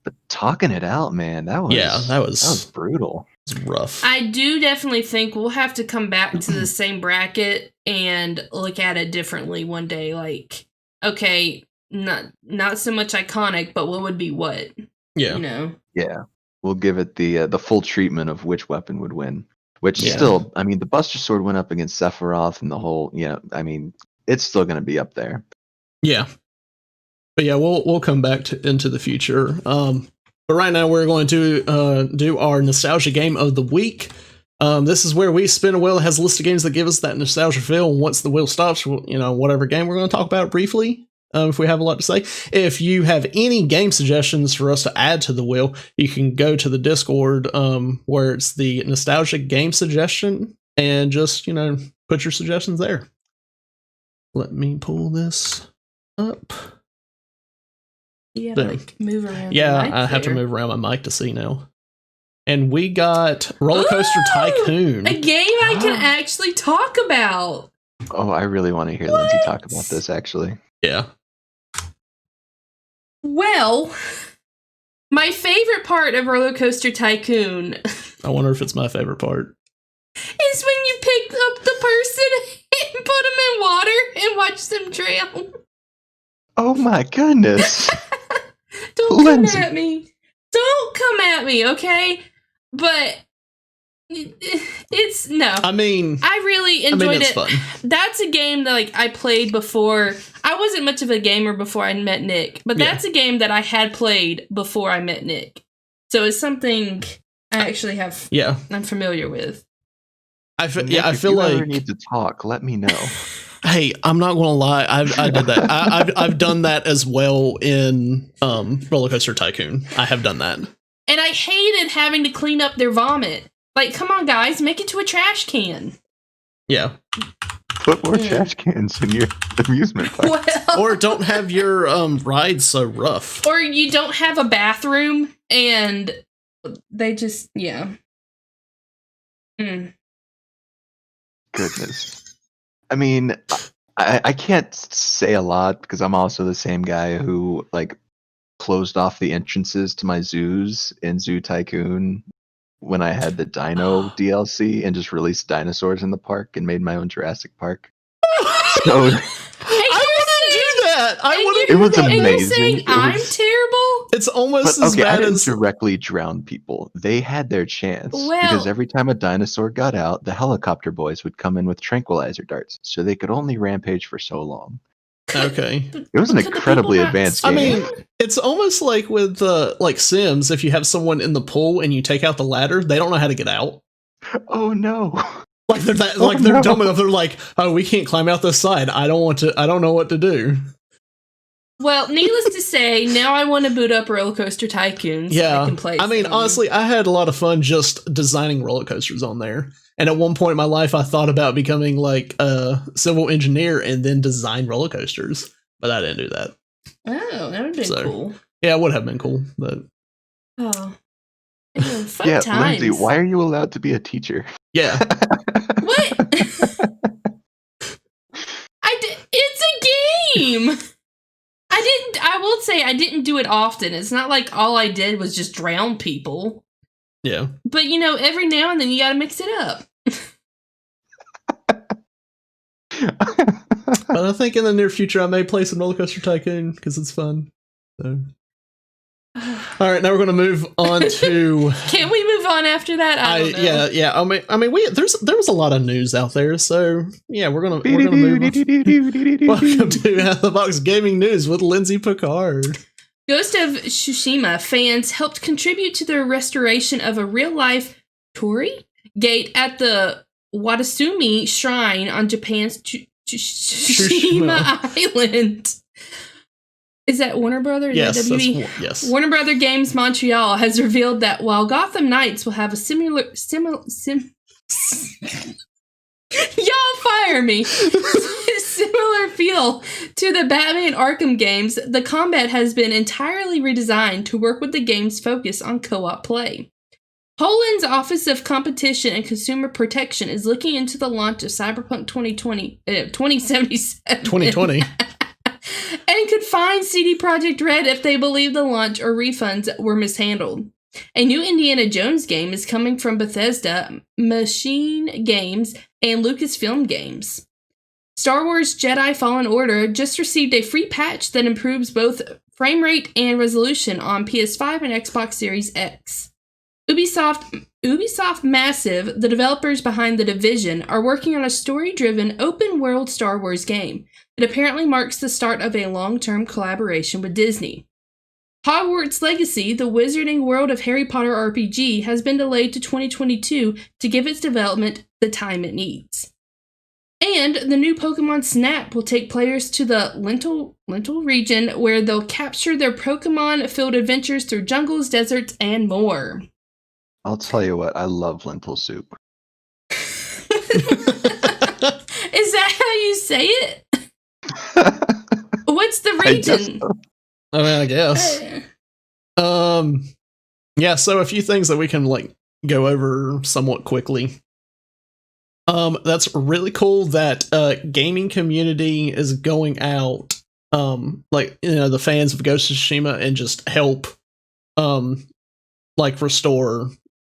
But talking it out, man, that was brutal. It was rough. I do definitely think we'll have to come back to the same bracket and look at it differently one day. Like, okay, not so much iconic, but what would be what? Yeah. Yeah. We'll give it the full treatment of which weapon would win. Which still, I mean, the Buster Sword went up against Sephiroth and the whole, I mean, it's still going to be up there. Yeah. But yeah, we'll come back into the future. But right now we're going to do our nostalgia game of the week. This is where we spin a wheel that has a list of games that give us that nostalgia feel. And once the wheel stops, whatever game we're going to talk about briefly. If we have a lot to say. If you have any game suggestions for us to add to the wheel, you can go to the Discord where it's the nostalgic game suggestion and just, put your suggestions there. Let me pull this up. You There. gotta move around. Yeah, the mic I have to there. move around my mic to see now. And we got Roller Coaster Ooh! Tycoon. A game I can actually talk about. Oh, I really want to hear Lindsay talk about this, actually. Yeah. Well, my favorite part of Roller Coaster Tycoon I wonder if it's my favorite part. is when you pick up the person and put them in water and watch them drown. Oh my goodness. Don't Lindsay. come at me. Don't come at me, okay? But it's no. I mean, I really enjoyed it's it. fun. That's a game that like I played before. I wasn't much of a gamer before I met Nick, but that's a game that I had played before I met Nick. So it's something I actually have. Yeah. I'm familiar with. Nick, I if feel you like ever need to talk, let me know. Hey, I'm not gonna lie. I did that. I've done that as well in Roller Coaster Tycoon. I have done that. And I hated having to clean up their vomit. Like, come on, guys, make it to a trash can. Yeah. Put more trash cans in your amusement park. Well, Or don't have your rides so rough. or you don't have a bathroom, and they just Mm. Goodness. I mean, I can't say a lot because I'm also the same guy who like closed off the entrances to my zoos in Zoo Tycoon when I had the Dino DLC and just released dinosaurs in the park and made my own Jurassic Park. So I wouldn't do that. I wouldn't. It was do that. And you're amazing. saying It I'm was- terrible? It's almost But as okay, I bad didn't as directly drown people. They had their chance Well- because every time a dinosaur got out, the helicopter boys would come in with tranquilizer darts, so they could only rampage for so long. okay. It was an Could the incredibly people not advanced I game. mean, it's almost like with like Sims. If you have someone in the pool and you take out the ladder, they don't know how to get out. Oh no! Like they're that, Oh, like they're no. dumb enough. They're like, oh, we can't climb out this side. I don't know what to do. Well, needless to say, now I want to boot up Roller Coaster Tycoon so I Yeah, can play I mean, some. honestly, I had a lot of fun just designing roller coasters on there. And at one point in my life, I thought about becoming like a civil engineer and then design roller coasters, but I didn't do that. Oh, that would have been So- cool. Yeah, it would have been cool, but Oh. Anyway, fun Yeah, times. Lindsay, why are you allowed to be a teacher? yeah. What? It's a game! I will say I didn't do it often. It's not like all I did was just drown people. Yeah. But, every now and then you gotta mix it up. But I think in the near future, I may play some Roller Coaster Tycoon because it's fun. So. All right, now we're going to move on to. Can we move on after that? I don't know. Yeah. I mean, there was a lot of news out there, so yeah, we're gonna move on. Welcome to Out of the Box Gaming News with Lindsay Picard. Ghost of Tsushima fans helped contribute to the restoration of a real-life Torii gate at the Watasumi Shrine on Japan's Tsushima Island. Is that Warner Brothers? Yes, Is that WB? yes. Warner Brother Games Montreal has revealed that while Gotham Knights will have a similar y'all fire me similar feel to the Batman Arkham games, the combat has been entirely redesigned to work with the game's focus on co-op play. Poland's Office of Competition and Consumer Protection is looking into the launch of Cyberpunk 2077 2020. and could fine CD Projekt Red if they believe the launch or refunds were mishandled. A new Indiana Jones game is coming from Bethesda, Machine Games, and Lucasfilm Games. Star Wars Jedi Fallen Order just received a free patch that improves both frame rate and resolution on PS5 and Xbox Series X. Ubisoft Massive, the developers behind The Division, are working on a story-driven, open-world Star Wars game. It apparently marks the start of a long-term collaboration with Disney. Hogwarts Legacy, the Wizarding World of Harry Potter RPG, has been delayed to 2022 to give its development the time it needs. And the new Pokemon Snap will take players to the Lentil region where they'll capture their Pokemon-filled adventures through jungles, deserts, and more. I'll tell you what, I love lentil soup. how you say it? What's the region? I mean, I guess. Yeah, so a few things that we can like go over somewhat quickly. That's really cool that gaming community is going out, like, you know, the fans of Ghost of Tsushima, and just help like restore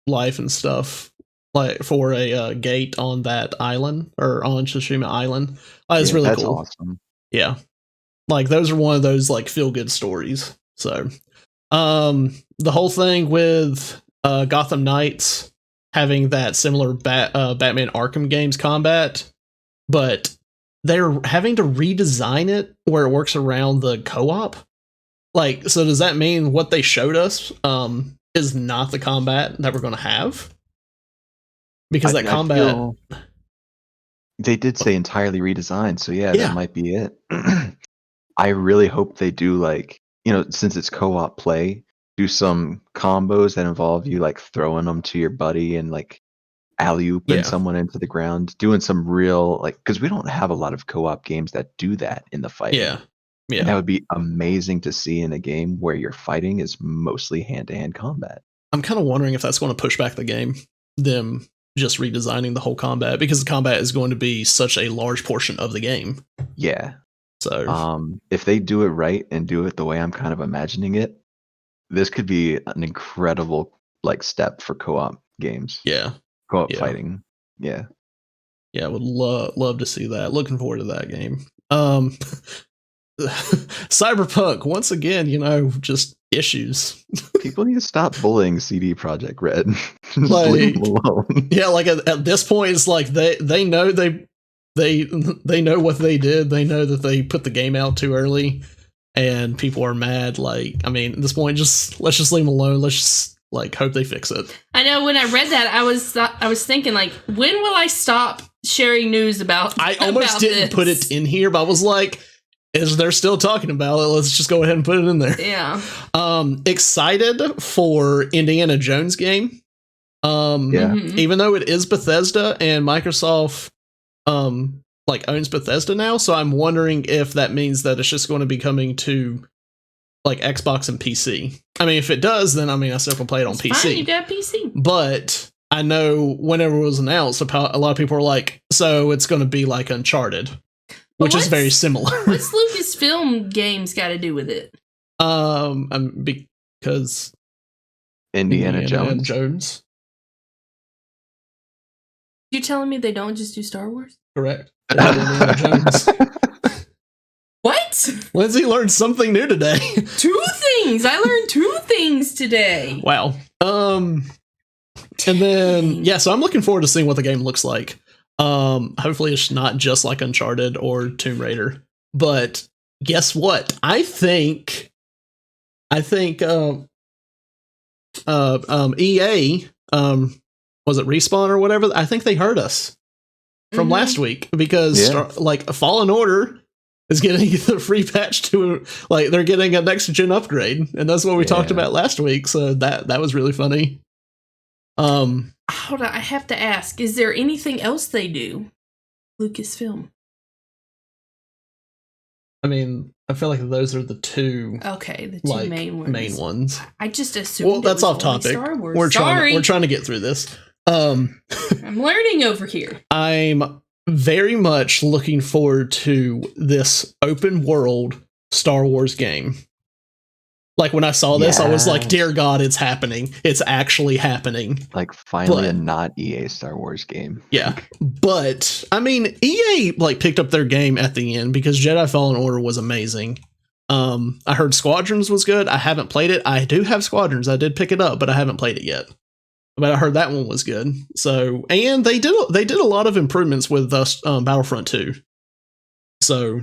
life and stuff, like for a gate on that island, or on Tsushima Island. It's really that's cool. Awesome. Yeah, like those are one of those like feel good stories. So the whole thing with Gotham Knights having that similar Batman Arkham games combat, but they're having to redesign it where it works around the co-op. Like, so does that mean what they showed us is not the combat that we're going to have? Because that combat... They did say entirely redesigned, so yeah, that might be it. I really hope they do, like, you know, since it's co-op play, do some combos that involve you like throwing them to your buddy and like alley-ooping someone into the ground, doing some real, like, because we don't have a lot of co-op games that do that in the fighting. Yeah. And that would be amazing to see in a game where your fighting is mostly hand-to-hand combat. I'm kind of wondering if that's going to push back the game, them just redesigning the whole combat, because the combat is going to be such a large portion of the game. Yeah. So if they do it right and do it the way I'm kind of imagining it, this could be an incredible like step for co-op games. Yeah. Co-op fighting. Yeah. Yeah, would love to see that. Looking forward to that game. Cyberpunk, once again, you know, just issues. People need to stop bullying CD Projekt Red. Just like, leave them alone. Yeah, like at this point, it's like they know they know what they did. They know that they put the game out too early, and people are mad. Like, I mean, at this point, let's just leave them alone. Let's just like hope they fix it. I know, when I read that, I was thinking, like, when will I stop sharing news about? I almost didn't put it in here, but I was like, as they're still talking about it, let's just go ahead and put it in there. Yeah. Excited for Indiana Jones game. Even though it is Bethesda and Microsoft like owns Bethesda now, so I'm wondering if that means that it's just going to be coming to like Xbox and PC. I mean, if it does, then I mean I still can play it on PC. Fine, you got PC. But I know whenever it was announced, a lot of people were like, so it's going to be like Uncharted, which is very similar. What's Lucasfilm games got to do with it? Because Indiana Jones. You telling me they don't just do Star Wars? Correct. Indiana Jones. What? Lindsay learned something new today. 2 things. I learned 2 things today. Wow. And then so I'm looking forward to seeing what the game looks like. Hopefully it's not just like Uncharted or Tomb Raider. But guess what? I think EA was it Respawn or whatever? I think they heard us from last week, because like Fallen Order is getting the free patch to, like, they're getting a next gen upgrade, and that's what we talked about last week. So that was really funny. Hold on, I have to ask: is there anything else they do, Lucasfilm? I mean, I feel like those are the two. Okay, the two main ones. I just assumed. Well, that's off topic. Star Wars. We're trying to get through this. I'm learning over here. I'm very much looking forward to this open world Star Wars game. Like, when I saw this, I was like, dear God, it's happening. It's actually happening. Like, finally a not EA Star Wars game. Yeah. But, I mean, EA, like, picked up their game at the end, because Jedi Fallen Order was amazing. I heard Squadrons was good. I haven't played it. I do have Squadrons. I did pick it up, but I haven't played it yet. But I heard that one was good. So, and they did a lot of improvements with Battlefront 2. So,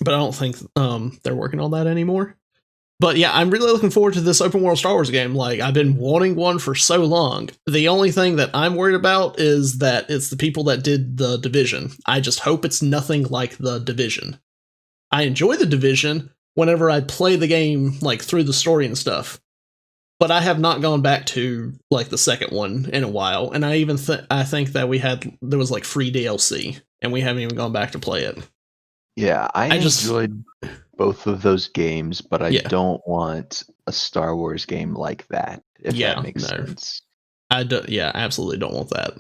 but I don't think they're working on that anymore. But yeah, I'm really looking forward to this open world Star Wars game. Like, I've been wanting one for so long. The only thing that I'm worried about is that it's the people that did The Division. I just hope it's nothing like The Division. I enjoy The Division whenever I play the game, like, through the story and stuff. But I have not gone back to, like, the second one in a while. And I even I think that there was like free DLC and we haven't even gone back to play it. Yeah, I just- enjoyed both of those games, but I Yeah. don't want a Star Wars game like that, if Yeah, that makes no. sense. Yeah, absolutely don't want that.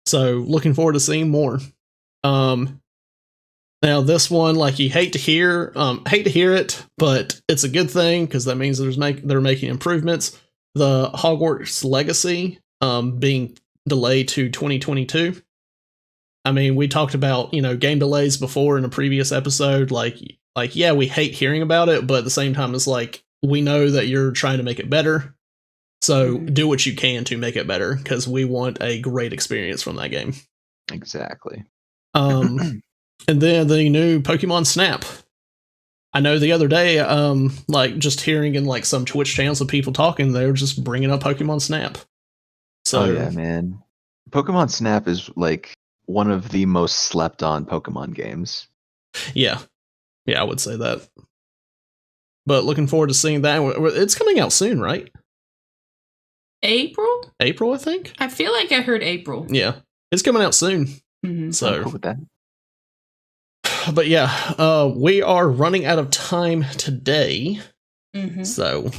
So looking forward to seeing more. Now this one, like, you hate to hear it, but it's a good thing because that means they're making improvements. The Hogwarts Legacy being delayed to 2022. I mean, we talked about, game delays before in a previous episode. Like, yeah, we hate hearing about it, but at the same time, it's like, we know that you're trying to make it better. So do what you can to make it better, because we want a great experience from that game. Exactly. And then the new Pokemon Snap. I know the other day, like, just hearing in like some Twitch channels of people talking, they were just bringing up Pokemon Snap. So yeah, man. Pokemon Snap is like one of the most slept on Pokemon games. Yeah, I would say that. But looking forward to seeing that. It's coming out soon, right? April, I think. I feel like I heard April. Yeah, it's coming out soon. So I'm cool with that. But yeah, we are running out of time today. So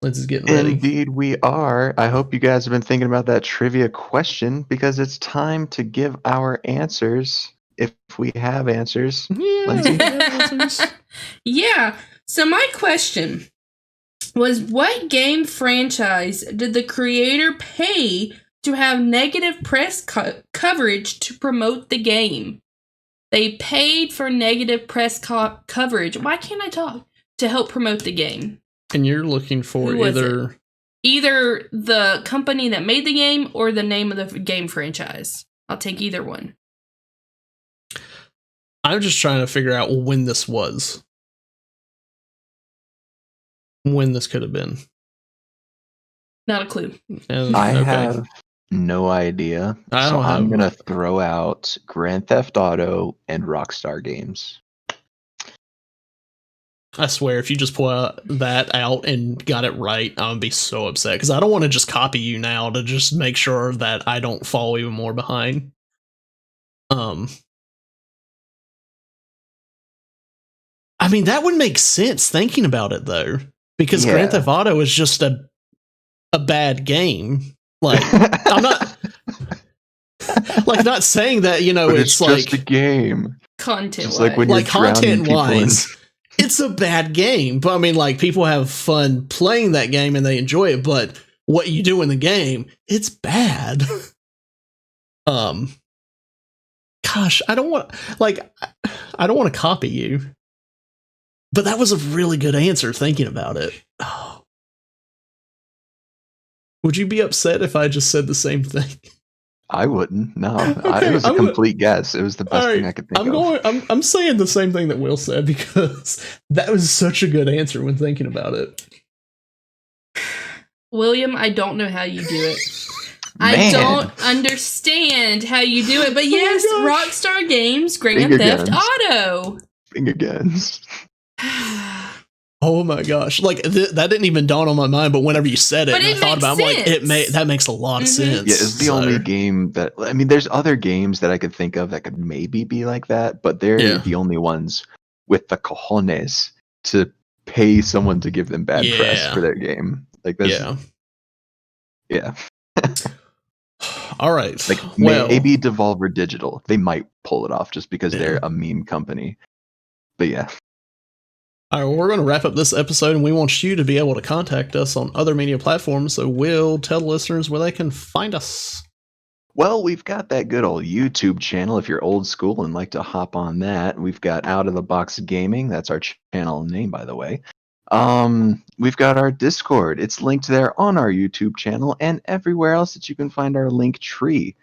let's get ready. Indeed, we are. I hope you guys have been thinking about that trivia question, because it's time to give our answers, if we have answers. Yeah, Lindsay? we have answers. Yeah. So my question was, what game franchise did the creator pay to have negative press coverage to promote the game? They paid for negative press coverage. Why can't I talk? To help promote the game. And you're looking for Who was either the company that made the game or the name of the game franchise. I'll take either one. I'm just trying to figure out when this was. When this could have been. Not a clue. And, I have no idea. So I'm going to throw out Grand Theft Auto and Rockstar Games. I swear, if you just pull that out and got it right, I'm going to be so upset. Because I don't want to just copy you now to just make sure that I don't fall even more behind. I mean, that would make sense thinking about it, though. Because Grand Theft Auto is just a bad game. Like, I'm not... like, not saying that, but it's like... just a game. Content-wise. Like, when you're content-wise... It's a bad game, but I mean, like, people have fun playing that game and they enjoy it, but what you do in the game, it's bad. Gosh, I don't want to copy you. But that was a really good answer thinking about it. Oh. Would you be upset if I just said the same thing? I wouldn't. No, it was a complete guess. It was the best thing I could think of. I'm saying the same thing that Will said, because that was such a good answer when thinking about it. William, I don't know how you do it. I don't understand how you do it. But yes, Rockstar Games, Grand Theft Auto. Finger guns. Oh my gosh! Like that didn't even dawn on my mind, but whenever you said it, and I thought about it, I'm like, that makes a lot of sense. Yeah, it's the only game that, I mean, there's other games that I could think of that could maybe be like that, but they're the only ones with the cojones to pay someone to give them bad press for their game. Like that's yeah. All right. Like, maybe Devolver Digital, they might pull it off just because they're a meme company. But yeah. All right, well, we're going to wrap up this episode, and we want you to be able to contact us on other media platforms, so we'll tell the listeners where they can find us. Well, we've got that good old YouTube channel if you're old school and like to hop on that. We've got Out of the Box Gaming. That's our channel name, by the way. We've got our Discord. It's linked there on our YouTube channel and everywhere else that you can find our link tree.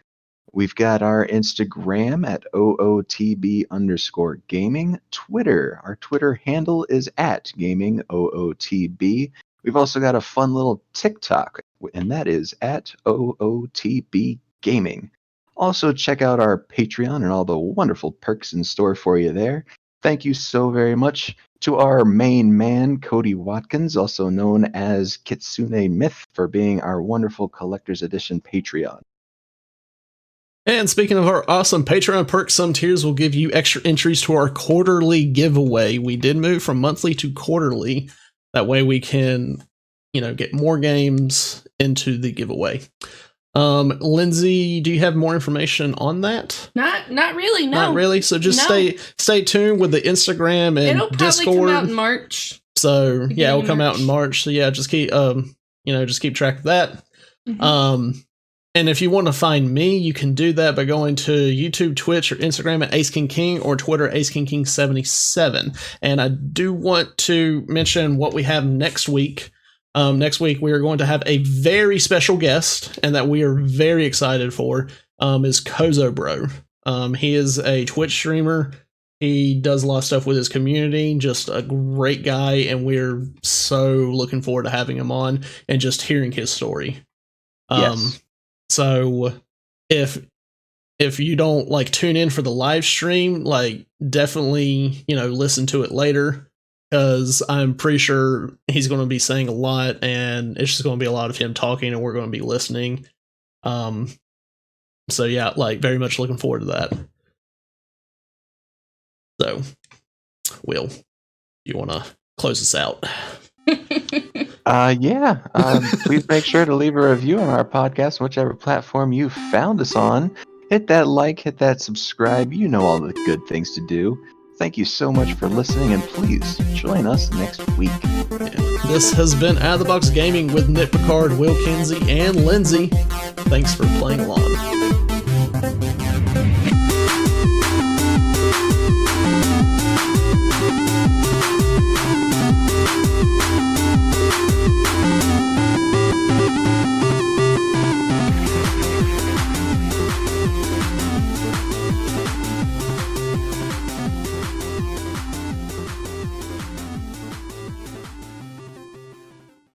We've got our Instagram at OOTB_gaming. Twitter. Our Twitter handle is at GamingOOTB. We've also got a fun little TikTok, and that is at OOTB Gaming. Also, check out our Patreon and all the wonderful perks in store for you there. Thank you so very much to our main man, Cody Watkins, also known as Kitsune Myth, for being our wonderful Collector's Edition Patreon. And speaking of our awesome Patreon perks, some tiers will give you extra entries to our quarterly giveaway. We did move from monthly to quarterly. That way we can, get more games into the giveaway. Lindsay, do you have more information on that? Not really, no. Not really. So just stay tuned with the Instagram and it'll probably Discord. come out in March. So yeah, it'll come out in March. So yeah, just keep track of that. Mm-hmm. And if you want to find me, you can do that by going to YouTube, Twitch, or Instagram at AceKingKing or Twitter AceKingKing77. And I do want to mention what we have next week. Next week, we are going to have a very special guest, and that we are very excited for, is Kozo Bro. He is a Twitch streamer. He does a lot of stuff with his community, just a great guy, and we're so looking forward to having him on and just hearing his story. Yes. So if you don't tune in for the live stream, definitely, listen to it later. Because I'm pretty sure he's going to be saying a lot, and it's just going to be a lot of him talking, and we're going to be listening. So yeah, very much looking forward to that. So, Will, you want to close us out? Please make sure to leave a review on our podcast, whichever platform you found us on. Hit that like, hit that subscribe. You know all the good things to do. Thank you so much for listening, and please join us next week. This has been Out of the Box Gaming with Nick Picard, Will Kinsey, and Lindsay. Thanks for playing along.